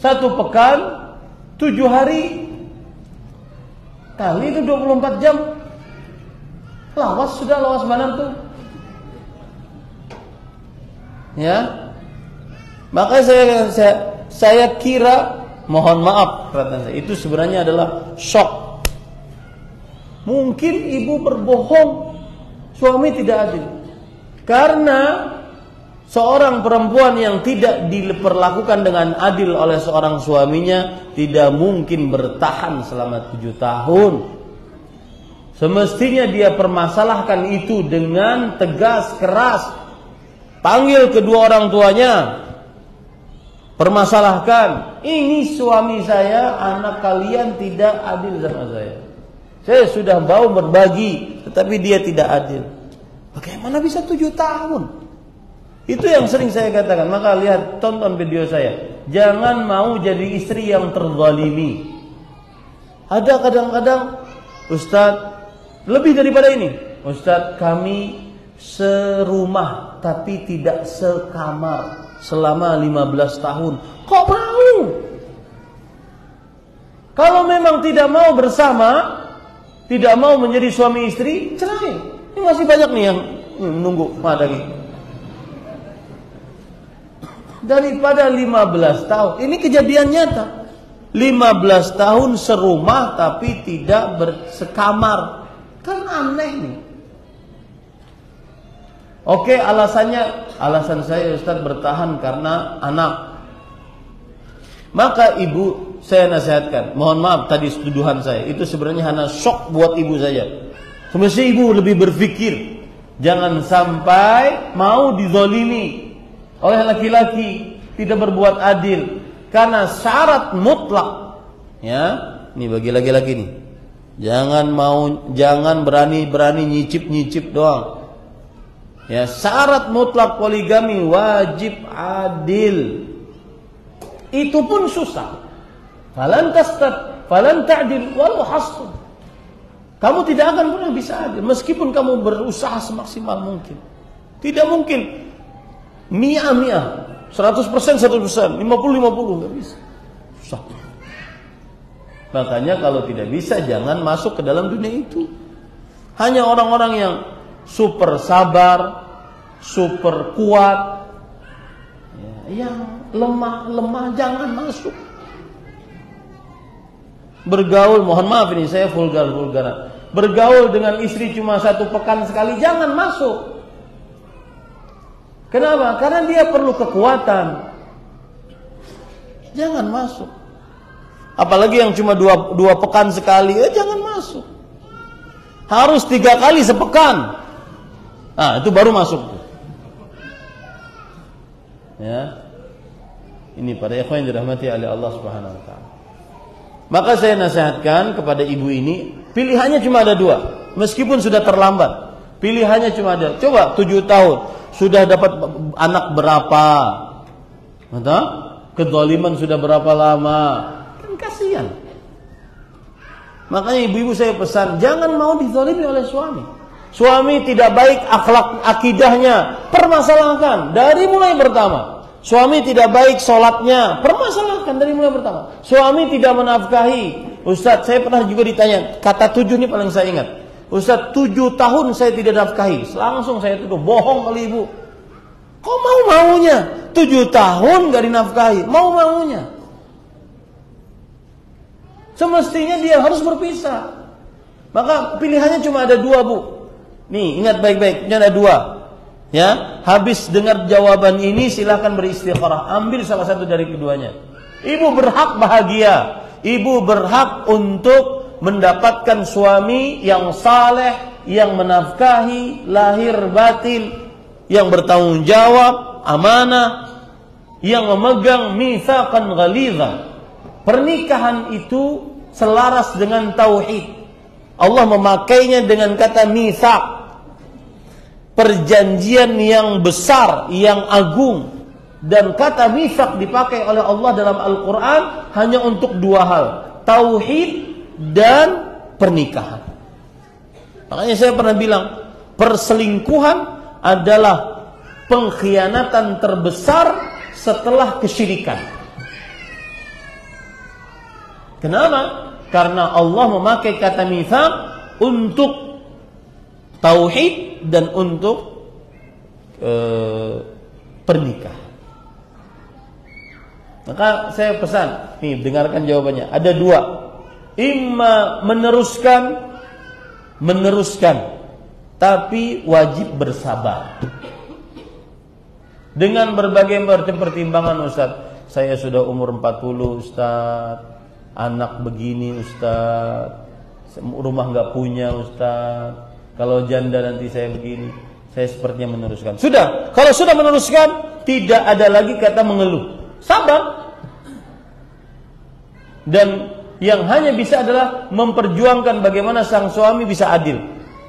1 pekan 7 hari. Kali itu 24 jam. Lawas sudah, lawas mana tuh? Ya. Maka saya saya kira, mohon maaf perkataan saya, itu sebenarnya adalah shock. Mungkin ibu berbohong, suami tidak adil. Karena seorang perempuan yang tidak diperlakukan dengan adil oleh seorang suaminya tidak mungkin bertahan selama 7 tahun. Semestinya dia permasalahkan itu dengan tegas, keras. Panggil kedua orang tuanya, permasalahkan, ini suami saya, anak kalian tidak adil sama saya. Saya sudah mau berbagi, tetapi dia tidak adil. Bagaimana bisa 7 tahun? Itu yang sering saya katakan. Maka lihat, tonton video saya. Jangan mau jadi istri yang terzalimi. Ada kadang-kadang, Ustadz, lebih daripada ini, Ustadz, kami serumah tapi tidak sekamar selama 15 tahun. Kok mau? Kalau memang tidak mau bersama, tidak mau menjadi suami istri, cerai. Ini masih banyak nih yang menunggu lagi. Daripada 15 tahun, ini kejadian nyata. 15 tahun serumah tapi tidak bersekamar. Kan aneh nih. Oke, alasan saya Ustaz bertahan karena anak. Maka ibu, saya nasihatkan, mohon maaf tadi tuduhan saya, itu sebenarnya hanya shock buat ibu saja. Semestinya ibu lebih berpikir, jangan sampai mau dizolimi oleh laki-laki, tidak berbuat adil. Karena syarat mutlak, ya, ini bagi laki-laki nih, jangan berani nyicip doang. Ya, syarat mutlak poligami wajib adil. Itu pun susah. Falan ta'dil walau hasud. Kamu tidak akan pernah bisa adil meskipun kamu berusaha semaksimal mungkin. Tidak mungkin 100%, 50-50 enggak bisa. Susah. Makanya kalau tidak bisa jangan masuk ke dalam dunia itu. Hanya orang-orang yang super sabar, super kuat, yang lemah jangan masuk. Bergaul, mohon maaf ini saya vulgar-vulgaran. Bergaul dengan istri cuma 1 pekan sekali, jangan masuk. Kenapa? Karena dia perlu kekuatan. Jangan masuk. Apalagi yang cuma 2 pekan sekali, jangan masuk. Harus 3 kali sepekan. Nah, itu baru masuk. Ya. Ini para ikhwan yang dirahmati oleh Allah Subhanahu wa taala. Maka saya nasihatkan kepada ibu ini, pilihannya cuma ada 2. Meskipun sudah terlambat, pilihannya cuma ada. Coba 7 tahun sudah dapat anak berapa? Betul? Kezaliman sudah berapa lama? Kan kasihan. Makanya ibu-ibu saya pesan, jangan mau dizalimi oleh suami. Suami tidak baik akhlak akidahnya, permasalahkan dari mulai pertama. Suami tidak baik sholatnya, permasalahkan dari mulai pertama. Suami tidak menafkahi. Ustaz, saya pernah juga ditanya, kata 7 ini paling saya ingat. Ustaz, 7 tahun saya tidak nafkahi. Langsung saya tuduh, bohong kali ibu. Kok mau-maunya 7 tahun gak dinafkahi? Mau-maunya. Semestinya dia harus berpisah. Maka pilihannya cuma ada 2, Bu. Nih, ingat baik-baik, ada 2. Ya, habis dengar jawaban ini silahkan beristikharah, ambil salah satu dari keduanya. Ibu berhak bahagia, ibu berhak untuk mendapatkan suami yang saleh, yang menafkahi lahir batin, yang bertanggung jawab, amanah, yang memegang mitsaqan ghalidha. Pernikahan itu selaras dengan tauhid. Allah memakainya dengan kata mitsaq. Perjanjian yang besar, yang agung. Dan kata mitsaq dipakai oleh Allah dalam Al-Quran hanya untuk 2 hal. Tauhid dan pernikahan. Makanya saya pernah bilang, perselingkuhan adalah pengkhianatan terbesar setelah kesyirikan. Kenapa? Karena Allah memakai kata mitsaq untuk tauhid dan untuk pernikahan. Maka saya pesan, nih dengarkan jawabannya. Ada dua. Imma meneruskan, tapi wajib bersabar. Dengan berbagai pertimbangan, Ustaz. Saya sudah umur 40, Ustaz. Anak begini, Ustaz. Rumah nggak punya, Ustaz. Kalau janda nanti saya begini. Saya sepertinya meneruskan. Sudah, kalau sudah meneruskan, tidak ada lagi kata mengeluh. Sabar. Dan yang hanya bisa adalah memperjuangkan bagaimana sang suami bisa adil.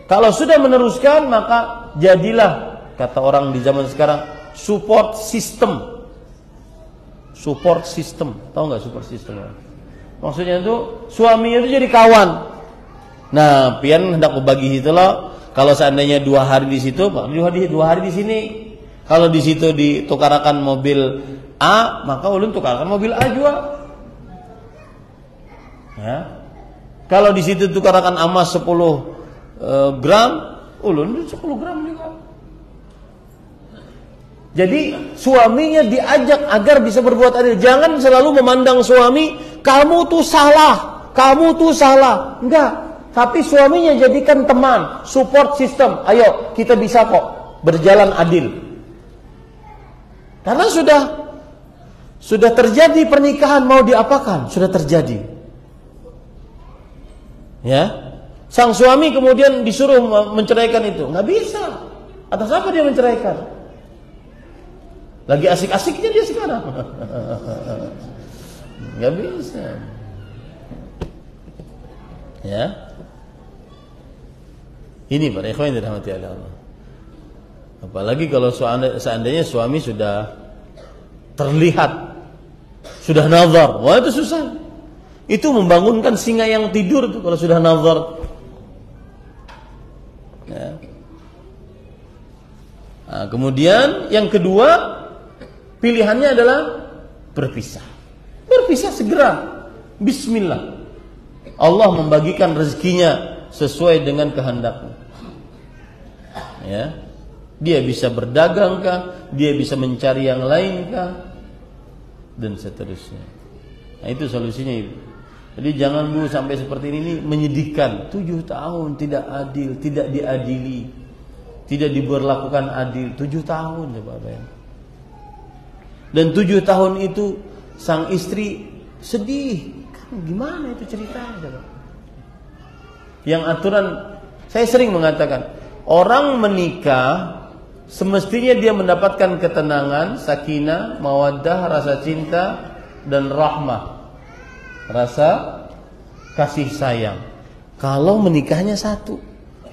Kalau sudah meneruskan, maka jadilah, kata orang di zaman sekarang, support system. Support system. Tahu nggak support system? Maksudnya itu suaminya itu jadi kawan. Nah, pian hendak berbagi itu loh. Kalau seandainya 2 hari di situ, 2 hari di sini. Kalau di situ ditukarakan mobil A, maka ulun tukarkan mobil A juga. Ya. Kalau di situ tukarkan emas 10 gram, ulun 10 gram juga. Jadi suaminya diajak agar bisa berbuat adil. Jangan selalu memandang suami, kamu tuh salah, kamu tuh salah. Enggak. Tapi suaminya jadikan teman, support system. Ayo, kita bisa kok berjalan adil. Karena sudah terjadi pernikahan, mau diapakan? Sudah terjadi. Ya. Sang suami kemudian disuruh menceraikan itu. Nggak bisa. Atas apa dia menceraikan? Lagi asik-asiknya dia sekarang. Nggak bisa. Ya. Ini para ikhwan yang dirahmati Allah. Apalagi kalau seandainya suami sudah terlihat, sudah nazar, wah itu susah. Itu membangunkan singa yang tidur tuh kalau sudah nazar. Ya. Nah, kemudian yang kedua pilihannya adalah berpisah. Berpisah segera. Bismillah. Allah membagikan rezekinya sesuai dengan kehendaknya. Ya. Dia bisa berdagang kah? Dia bisa mencari yang lain kah? Dan seterusnya. Nah, itu solusinya Ibu. Jadi jangan Bu sampai seperti ini menyedihkan. 7 tahun tidak adil, tidak diadili, tidak diberlakukan adil. 7 tahun coba bayang. Dan 7 tahun itu sang istri sedih. Kan gimana itu ceritanya coba? Yang aturan, saya sering mengatakan, orang menikah semestinya dia mendapatkan ketenangan, sakinah, mawaddah, rasa cinta dan rahmah. Rasa kasih sayang. Kalau menikahnya 1.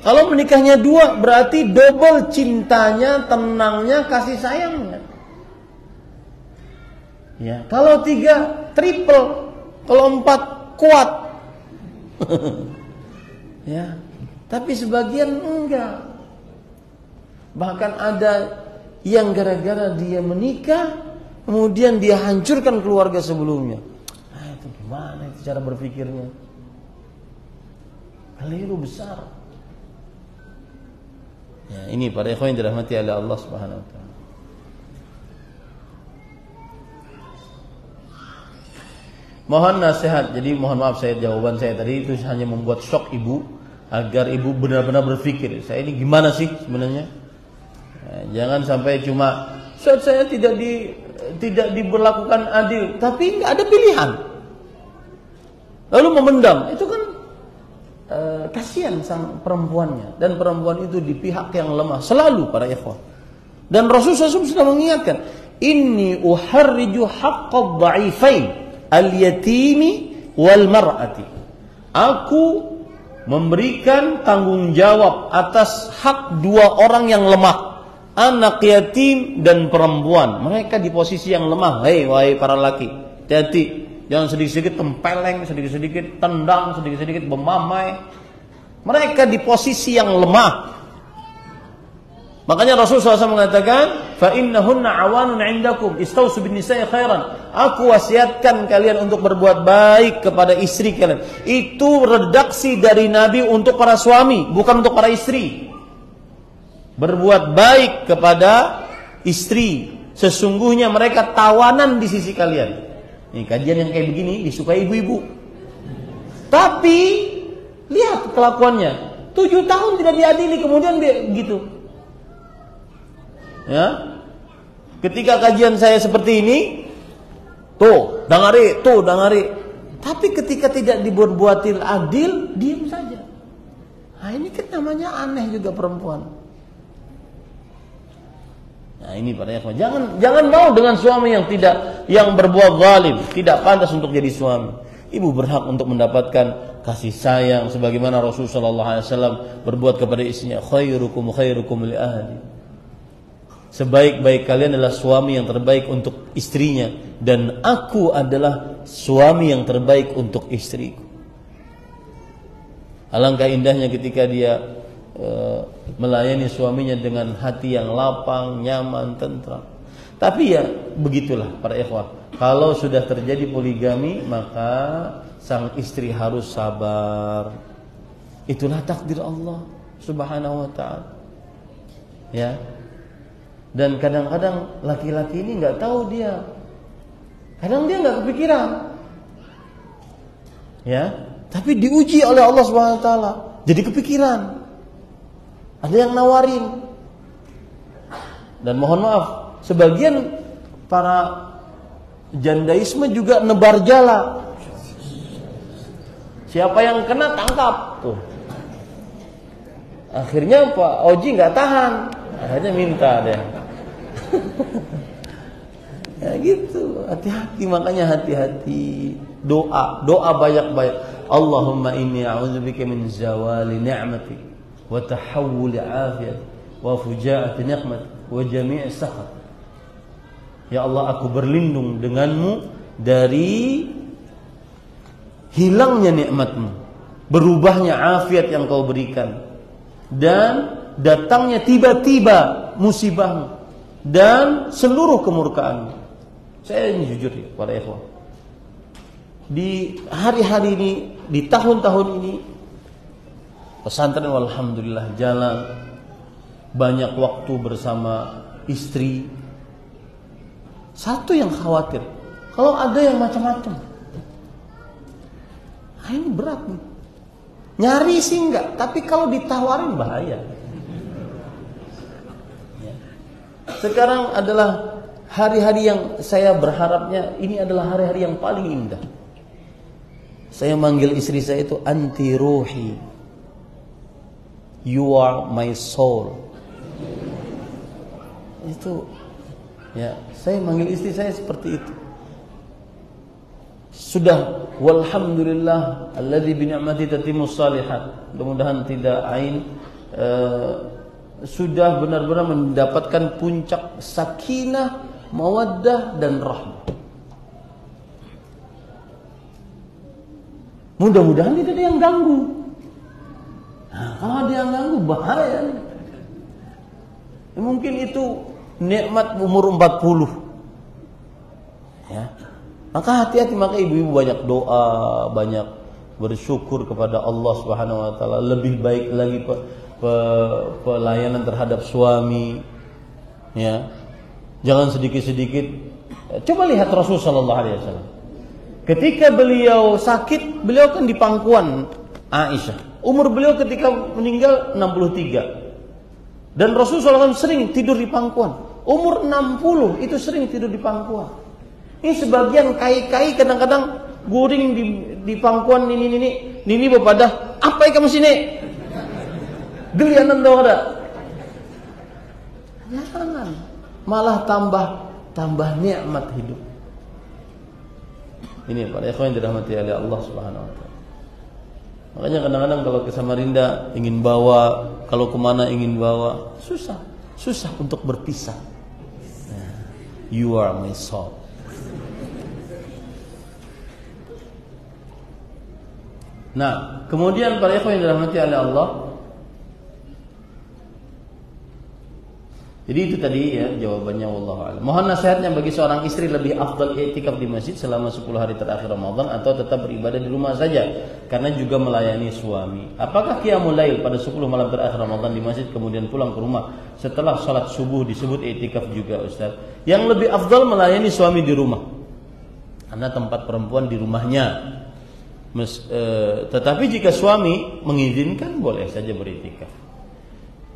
Kalau menikahnya 2 berarti double cintanya, tenangnya, kasih sayangnya. Ya, kalau 3 triple, kalau 4 kuat. Ya, tapi sebagian enggak. Bahkan ada yang gara-gara dia menikah, kemudian dia hancurkan keluarga sebelumnya. Nah, itu gimana itu cara berpikirnya? Keliru besar. Ya, ini para ikhwan yang dirahmati oleh Allah Subhanahu wa taala. Mohon nasihat. Jadi mohon maaf jawaban saya tadi itu hanya membuat shock Ibu agar Ibu benar-benar berpikir, saya ini gimana sih sebenarnya? Jangan sampai cuma saya tidak diberlakukan adil, tapi nggak ada pilihan. Lalu memendam, itu kan kasihan sang perempuannya, dan perempuan itu di pihak yang lemah selalu para ikhwan. Dan Rasulullah SAW sudah mengingatkan, inni uharriju haqqad dha'ifain al-yatimi wal mar'ati. Aku memberikan tanggung jawab atas hak 2 orang yang lemah, anak yatim dan perempuan. Mereka di posisi yang lemah. Wahai para laki, hati-hati, jangan sedikit-sedikit tempeleng, sedikit-sedikit tendang, sedikit-sedikit memamai. Mereka di posisi yang lemah. Makanya Rasulullah SAW mengatakan, fa innahunna awanun 'indakum istausu bin nisa'i khairan. Aku wasiatkan kalian untuk berbuat baik kepada istri kalian. Itu redaksi dari Nabi untuk para suami, bukan untuk para istri. Berbuat baik kepada istri, sesungguhnya mereka tawanan di sisi kalian. Ini kajian yang kayak begini disukai ibu-ibu. Tapi lihat kelakuannya, 7 tahun tidak diadili, kemudian dia gitu. Ya, ketika kajian saya seperti ini, tuh dangari. Tapi ketika tidak diberbuatil adil, diam saja. Nah ini kan namanya aneh juga perempuan. Nah ini para ikhwan, jangan mau dengan suami yang berbuat zalim, tidak pantas untuk jadi suami. Ibu berhak untuk mendapatkan kasih sayang sebagaimana Rasulullah SAW berbuat kepada istrinya, khairukum li ahli. Sebaik-baik kalian adalah suami yang terbaik untuk istrinya, dan aku adalah suami yang terbaik untuk istriku. Alangkah indahnya ketika dia melayani suaminya dengan hati yang lapang, nyaman, tentram. Tapi ya begitulah para ikhwah. Kalau sudah terjadi poligami, maka sang istri harus sabar. Itulah takdir Allah Subhanahu wa ta'ala. Ya. Dan kadang-kadang laki-laki ini nggak tahu dia. Kadang dia nggak kepikiran. Ya. Tapi diuji oleh Allah Subhanahu wa ta'ala. Jadi kepikiran. Ada yang nawarin. Dan mohon maaf, sebagian para jandaisme juga nebar jala. Siapa yang kena tangkap tuh. Akhirnya Pak Oji nggak tahan, akhirnya minta deh. Ya gitu, hati-hati, makanya hati-hati. Doa banyak-banyak. Allahumma inni a'udzubika min zawali ni'matik wa tahawuli afiyat wa fujaati niqmat wa jami' sakhat. Ya Allah, aku berlindung denganmu dari hilangnya nikmatmu, berubahnya afiat yang kau berikan, dan datangnya tiba-tiba musibahmu dan seluruh kemurkaanmu. Saya ini jujur ya para ikhwan, di hari-hari ini, di tahun-tahun ini, pesantren alhamdulillah jalan, banyak waktu bersama istri. Satu yang khawatir, kalau ada yang macam-macam. Nah, ini berat nih. Nyari sih enggak, tapi kalau ditawarin bahaya. Sekarang adalah hari-hari yang saya berharapnya ini adalah hari-hari yang paling indah. Saya manggil istri saya itu anti ruhi, you are my soul. Itu ya, saya manggil istri saya seperti itu. Sudah, walhamdulillah alladzi bi ni'mati tatimmus shalihat. Mudah-mudahan tidak ain, sudah benar-benar mendapatkan puncak sakinah, mawaddah dan rahmah. Mudah-mudahan tidak ada yang ganggu. Nah, kalau ada yang ganggu bahaya. Mungkin itu nikmat umur 40. Ya. Maka hati-hati, maka ibu-ibu banyak doa, banyak bersyukur kepada Allah Subhanahu wa taala, lebih baik lagi pelayanan terhadap suami. Ya. Jangan sedikit-sedikit. Coba lihat Rasul sallallahu alaihi wasallam. Ketika beliau sakit, beliau kan di pangkuan Aisyah. Umur beliau ketika meninggal 63. Dan Rasul sallallahu alaihi wasallam sering tidur di pangkuan. Umur 60 itu sering tidur di pangkuan. Ini sebagian kai-kai kadang-kadang guring di pangkuan ini bepadah, apa yang kamu sini? Gelianan dong ada. Jangan, malah tambah nikmat hidup. Ini para ikhwan yang dirahmati oleh Allah Subhanahu wa taala. Makanya kadang-kadang kalau ke Samarinda ingin bawa, kalau kemana ingin bawa, susah untuk berpisah. Nah, you are my soul. Nah, kemudian para ikhwan yang dirahmati oleh Allah. Jadi itu tadi ya jawabannya, wallahu a'lam. Mohon nasihatnya bagi seorang istri, lebih afdal i'tikaf di masjid selama 10 hari terakhir Ramadan atau tetap beribadah di rumah saja karena juga melayani suami. Apakah qiyamul lail pada 10 malam terakhir Ramadan di masjid kemudian pulang ke rumah setelah salat subuh disebut i'tikaf juga, Ustaz? Yang lebih afdal melayani suami di rumah. karena tempat perempuan di rumahnya. Tetapi jika suami mengizinkan, boleh saja beriktikaf.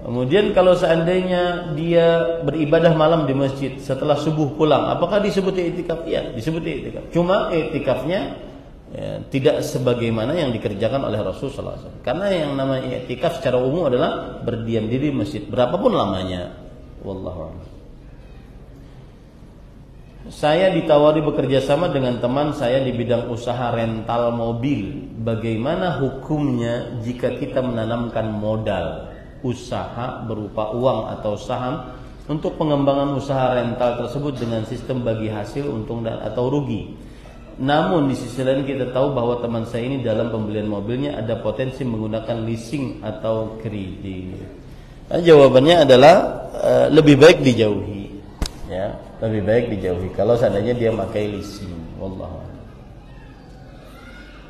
Kemudian kalau seandainya dia beribadah malam di masjid setelah subuh pulang, apakah disebut i'tikaf? Ya, disebut i'tikaf. Cuma i'tikafnya tidak sebagaimana yang dikerjakan oleh Rasulullah SAW. Karena yang namanya i'tikaf secara umum adalah berdiam diri di masjid berapapun lamanya. Wallahu a'lam. Saya ditawari bekerja sama dengan teman saya di bidang usaha rental mobil. Bagaimana hukumnya jika kita menanamkan modal usaha berupa uang atau saham untuk pengembangan usaha rental tersebut dengan sistem bagi hasil untung dan atau rugi? Namun di sisi lain kita tahu bahwa teman saya ini dalam pembelian mobilnya ada potensi menggunakan leasing atau kredit. Nah, jawabannya adalah lebih baik dijauhi, ya, lebih baik dijauhi kalau seandainya dia pakai leasing. Wallahu a'lam.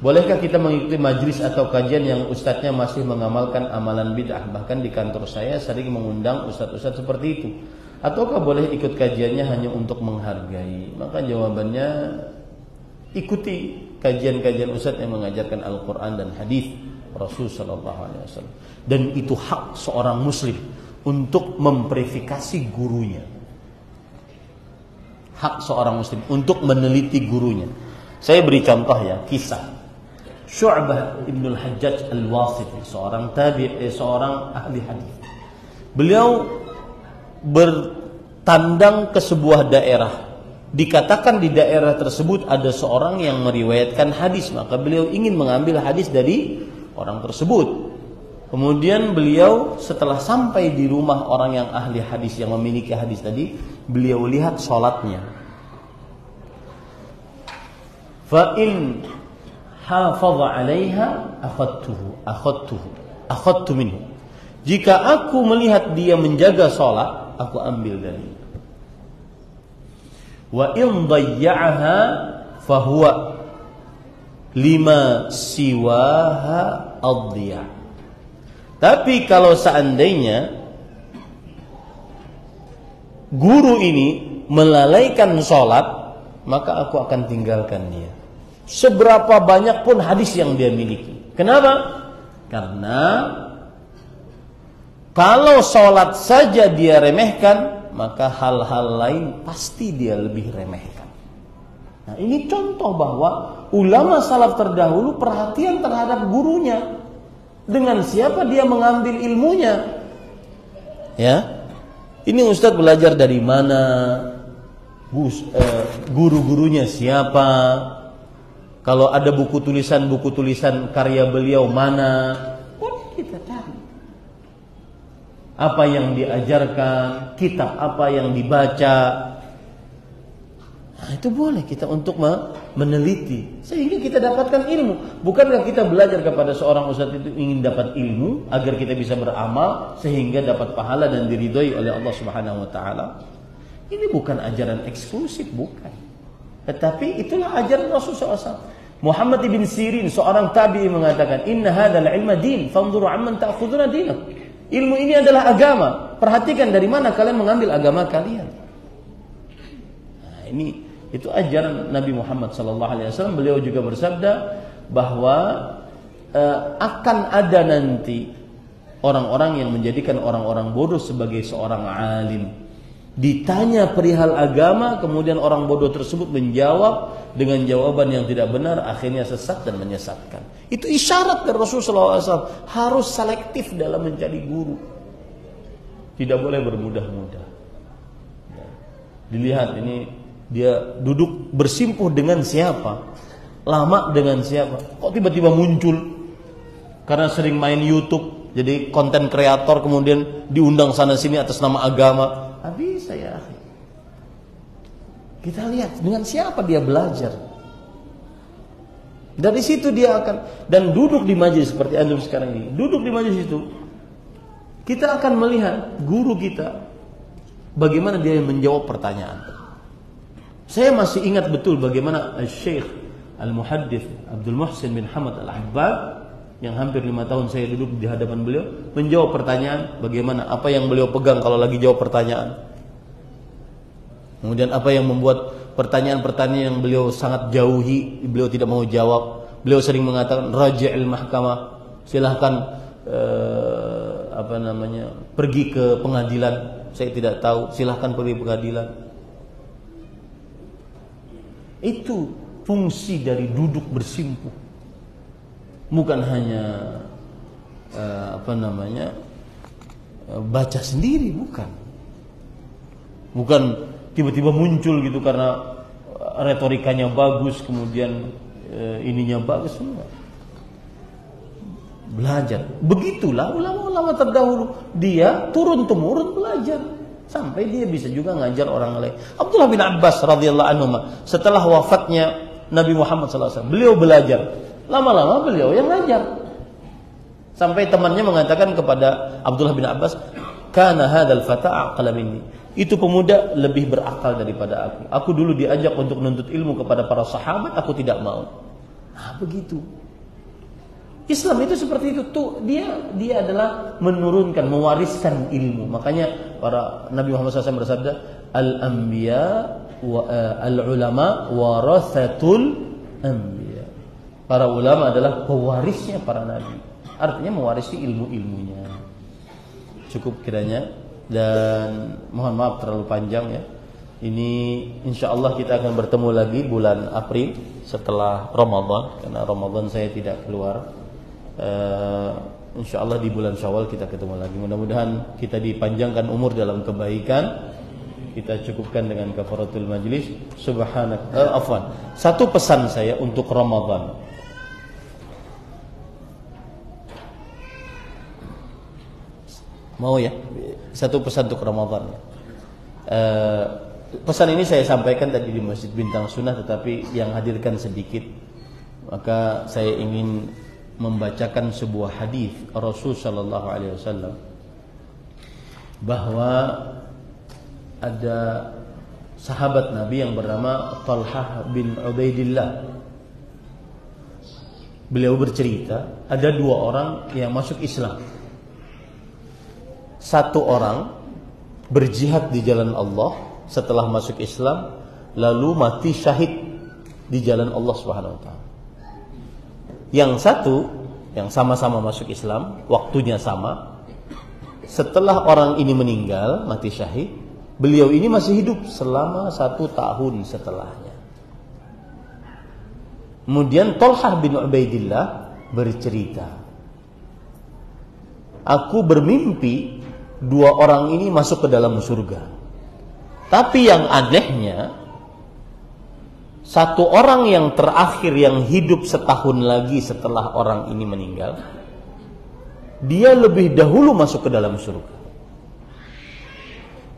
Bolehkah kita mengikuti majlis atau kajian yang ustadznya masih mengamalkan amalan bid'ah? Bahkan di kantor saya sering mengundang ustadz-ustadz seperti itu. Ataukah boleh ikut kajiannya hanya untuk menghargai? Maka jawabannya, ikuti kajian-kajian ustadz yang mengajarkan Al-Quran dan hadis Rasul sallallahu alaihi wasallam. Dan itu hak seorang muslim untuk memverifikasi gurunya. Hak seorang muslim untuk meneliti gurunya. Saya beri contoh ya, kisah Syu'bah Ibn al-Hajjaj al-Wasiti, seorang seorang ahli hadis. Beliau bertandang ke sebuah daerah. Dikatakan di daerah tersebut ada seorang yang meriwayatkan hadis, maka beliau ingin mengambil hadis dari orang tersebut. Kemudian beliau setelah sampai di rumah orang yang ahli hadis yang memiliki hadis tadi, beliau lihat sholatnya. Fa'in hafadha 'alaiha akhadtu minhu. Jika aku melihat dia menjaga sholat, aku ambil dari. Wa in dayya'aha fahuwa lima siwaha adhiya. Tapi kalau seandainya guru ini melalaikan sholat, maka aku akan tinggalkan dia, seberapa banyak pun hadis yang dia miliki. Kenapa? Karena kalau sholat saja dia remehkan, maka hal-hal lain pasti dia lebih remehkan. Nah, ini contoh bahwa ulama salaf terdahulu perhatian terhadap gurunya, dengan siapa dia mengambil ilmunya. Ya, ini ustadz belajar dari mana, guru-gurunya siapa. Kalau ada buku tulisan karya beliau mana, boleh kita cari. Apa yang diajarkan, kitab apa yang dibaca. Nah, itu boleh kita untuk meneliti sehingga kita dapatkan ilmu. Bukankah kita belajar kepada seorang ustadz itu ingin dapat ilmu agar kita bisa beramal sehingga dapat pahala dan diridhoi oleh Allah Subhanahu wa taala? Ini bukan ajaran eksklusif, bukan. Tetapi itulah ajaran Rasulullah SAW. Muhammad ibn Sirin, seorang tabi'i, mengatakan, "Inna hadzal ilma din, fanzuru amman ta'khuduna dinakum." Ilmu ini adalah agama. Perhatikan dari mana kalian mengambil agama kalian. Nah, itu ajaran Nabi Muhammad SAW. Beliau juga bersabda bahwa akan ada nanti orang-orang yang menjadikan orang-orang bodoh sebagai seorang alim. Ditanya perihal agama, kemudian orang bodoh tersebut menjawab dengan jawaban yang tidak benar, akhirnya sesat dan menyesatkan. Itu isyarat dari Rasulullah SAW. Harus selektif dalam mencari guru. Tidak boleh bermudah-mudah. Dilihat ini dia duduk bersimpuh dengan siapa, lama dengan siapa, kok tiba-tiba muncul karena sering main YouTube, jadi konten kreator, kemudian diundang sana sini atas nama agama. Habis saya, kita lihat dengan siapa dia belajar. Dari situ dia akan, dan duduk di majelis seperti antum sekarang ini, duduk di majelis itu, kita akan melihat guru kita bagaimana dia menjawab pertanyaan. Saya masih ingat betul bagaimana Syekh Al-Muhaddits Abdul Muhsin bin Hamad Al-Abbad, yang hampir 5 tahun saya duduk di hadapan beliau, menjawab pertanyaan bagaimana, apa yang beliau pegang kalau lagi jawab pertanyaan. Kemudian apa yang membuat pertanyaan-pertanyaan yang beliau sangat jauhi, beliau tidak mau jawab. Beliau sering mengatakan raji'il mahkamah, silahkan pergi ke pengadilan, saya tidak tahu, silahkan pergi ke pengadilan. Itu fungsi dari duduk bersimpuh, bukan hanya baca sendiri, bukan tiba-tiba muncul gitu karena retorikanya bagus, kemudian ininya bagus, semua. Belajar. Begitulah ulama-ulama terdahulu, dia turun-temurun belajar sampai dia bisa juga ngajar orang lain. Abdullah bin Abbas radhiyallahu anhu, setelah wafatnya Nabi Muhammad SAW, beliau belajar. Lama-lama beliau yang ngajar. Sampai temannya mengatakan kepada Abdullah bin Abbas, "Kana hadzal fata aqla minni." Itu pemuda lebih berakal daripada aku. Aku dulu diajak untuk menuntut ilmu kepada para sahabat, aku tidak mau. Nah, begitu. Islam itu seperti itu tuh, dia adalah menurunkan, mewariskan ilmu. Makanya para Nabi Muhammad SAW bersabda, al-anbiya wa al-ulama warathatul anbiya. Para ulama adalah pewarisnya para nabi. Artinya mewarisi ilmu-ilmunya. Cukup kiranya, dan mohon maaf terlalu panjang ya. Ini insyaallah kita akan bertemu lagi bulan April setelah Ramadan, karena Ramadan saya tidak keluar. InsyaAllah di bulan Syawal kita ketemu lagi. Mudah-mudahan kita dipanjangkan umur dalam kebaikan. Kita cukupkan dengan kafaratul majlis. Satu pesan saya untuk Ramadan. Mau ya? Satu pesan untuk Ramadan. Pesan ini saya sampaikan tadi di Masjid Bintang Sunnah, tetapi yang hadirkan sedikit. Maka saya ingin membacakan sebuah hadis Rasul sallallahu alaihi wasallam, bahwa ada sahabat Nabi yang bernama Talhah bin Ubaidillah. Beliau bercerita ada dua orang yang masuk Islam. Satu orang berjihad di jalan Allah setelah masuk Islam, lalu mati syahid di jalan Allah Subhanahu wa taala. Yang satu, yang sama-sama masuk Islam, waktunya sama. Setelah orang ini meninggal, mati syahid, beliau ini masih hidup selama 1 tahun setelahnya. Kemudian Talhah bin Ubaidillah bercerita, aku bermimpi dua orang ini masuk ke dalam surga. Tapi yang anehnya, satu orang yang terakhir yang hidup setahun lagi setelah orang ini meninggal, dia lebih dahulu masuk ke dalam surga.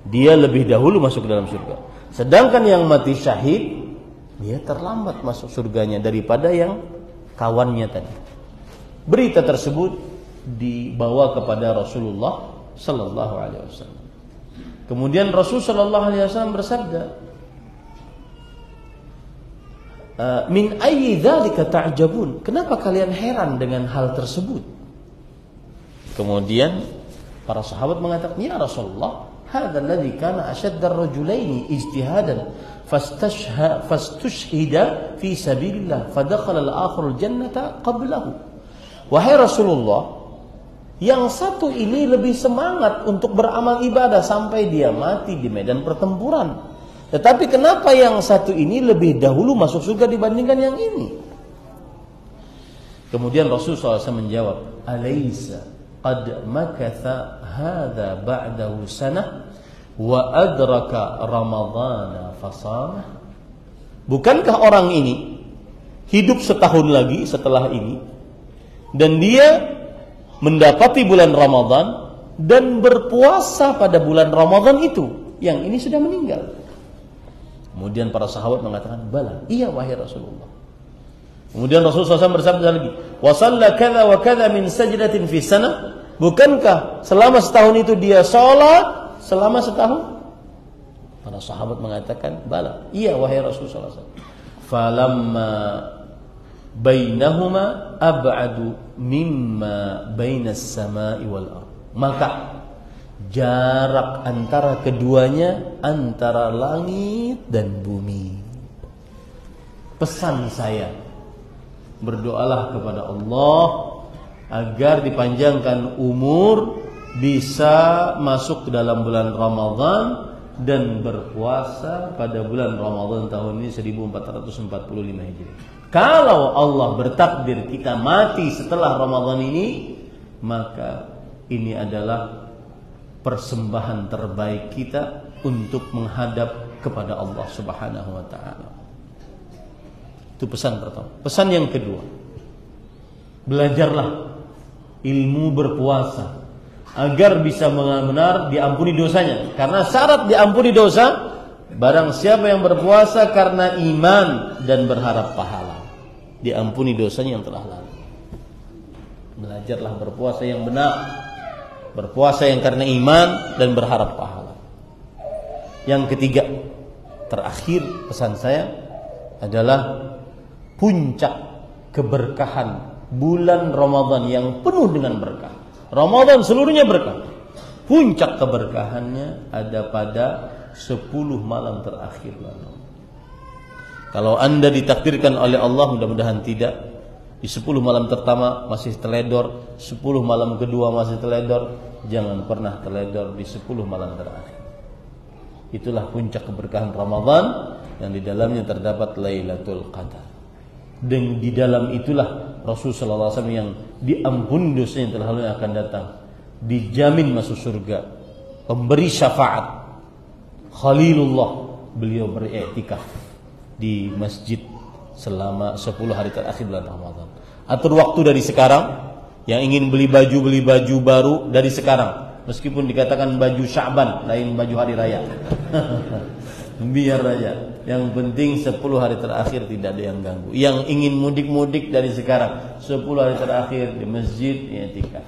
Dia lebih dahulu masuk ke dalam surga. Sedangkan yang mati syahid, dia terlambat masuk surganya daripada yang kawannya tadi. Berita tersebut dibawa kepada Rasulullah sallallahu alaihi wasallam. Kemudian Rasul sallallahu alaihi wasallam bersabda, min ayyi dzalika ta'jabun? Kenapa kalian heran dengan hal tersebut? Kemudian para sahabat mengatakan, ya Rasulullah, hadza alladhi kana ashadda ar-rajulaini ijtihadan fastushhida fi sabilillah fadakhala al-akharu al-jannata qablahu. Wahai Rasulullah, yang satu ini lebih semangat untuk beramal ibadah sampai dia mati di medan pertempuran. Tetapi kenapa yang satu ini lebih dahulu masuk surga dibandingkan yang ini? Kemudian Rasulullah SAW menjawab, alaysa qad makatha hadha ba'dahu sanah wa adraka ramadhana fasamah? Bukankah orang ini hidup setahun lagi setelah ini, dan dia mendapati bulan Ramadan dan berpuasa pada bulan Ramadan itu? Yang ini sudah meninggal. Kemudian para sahabat mengatakan, bala, iya wahai Rasulullah. Kemudian Rasulullah SAW bersabda lagi, wa shalla kadza wa kadza min sajdatin fi sanah? Bukankah selama setahun itu dia salat selama setahun? Para sahabat mengatakan, bala, iya wahai Rasulullah SAW. Falamma bainahuma ab'adu mimma bainas sama'i wal ardh. Maka jarak antara keduanya antara langit dan bumi. pesan saya, berdoalah kepada Allah agar dipanjangkan umur, bisa masuk ke dalam bulan Ramadan dan berpuasa pada bulan Ramadan tahun ini 1445 Hijriah. Kalau Allah bertakdir kita mati setelah Ramadan ini, maka ini adalah persembahan terbaik kita untuk menghadap kepada Allah Subhanahu wa taala. Itu pesan pertama. Pesan yang kedua, belajarlah ilmu berpuasa agar bisa benar-benar diampuni dosanya. Karena syarat diampuni dosa, barang siapa yang berpuasa karena iman dan berharap pahala, diampuni dosanya yang telah lalu. Belajarlah berpuasa yang benar, berpuasa yang karena iman dan berharap pahala. Yang ketiga, terakhir pesan saya adalah puncak keberkahan bulan Ramadan yang penuh dengan berkah. Ramadan seluruhnya berkah. Puncak keberkahannya ada pada 10 malam terakhir bulan Ramadan. Kalau Anda ditakdirkan oleh Allah, mudah-mudahan tidak, di 10 malam pertama masih teledor, 10 malam kedua masih teledor, jangan pernah teledor di 10 malam terakhir. Itulah puncak keberkahan Ramadan yang di dalamnya terdapat Lailatul Qadar. Dan di dalam itulah Rasulullah SAW yang diampuni dosanya yang telah lalu yang akan datang, dijamin masuk surga, pemberi syafaat, Khalilullah, beliau beriktikaf di masjid selama 10 hari terakhir bulan Ramadan. Atur waktu dari sekarang, yang ingin beli baju baru dari sekarang. Meskipun dikatakan baju Sya'ban, lain baju hari raya. Biar aja. Yang penting 10 hari terakhir tidak ada yang ganggu. Yang ingin mudik-mudik dari sekarang, 10 hari terakhir di masjid i'tikaf.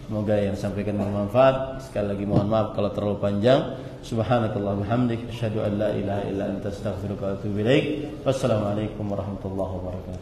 Semoga yang sampaikan bermanfaat. Sekali lagi mohon maaf kalau terlalu panjang. Subhanakallah bihamdik, asyhadu an la ilaha illa anta astaghfiruka wa atubu ilaik. Wassalamualaikum warahmatullahi wabarakatuh.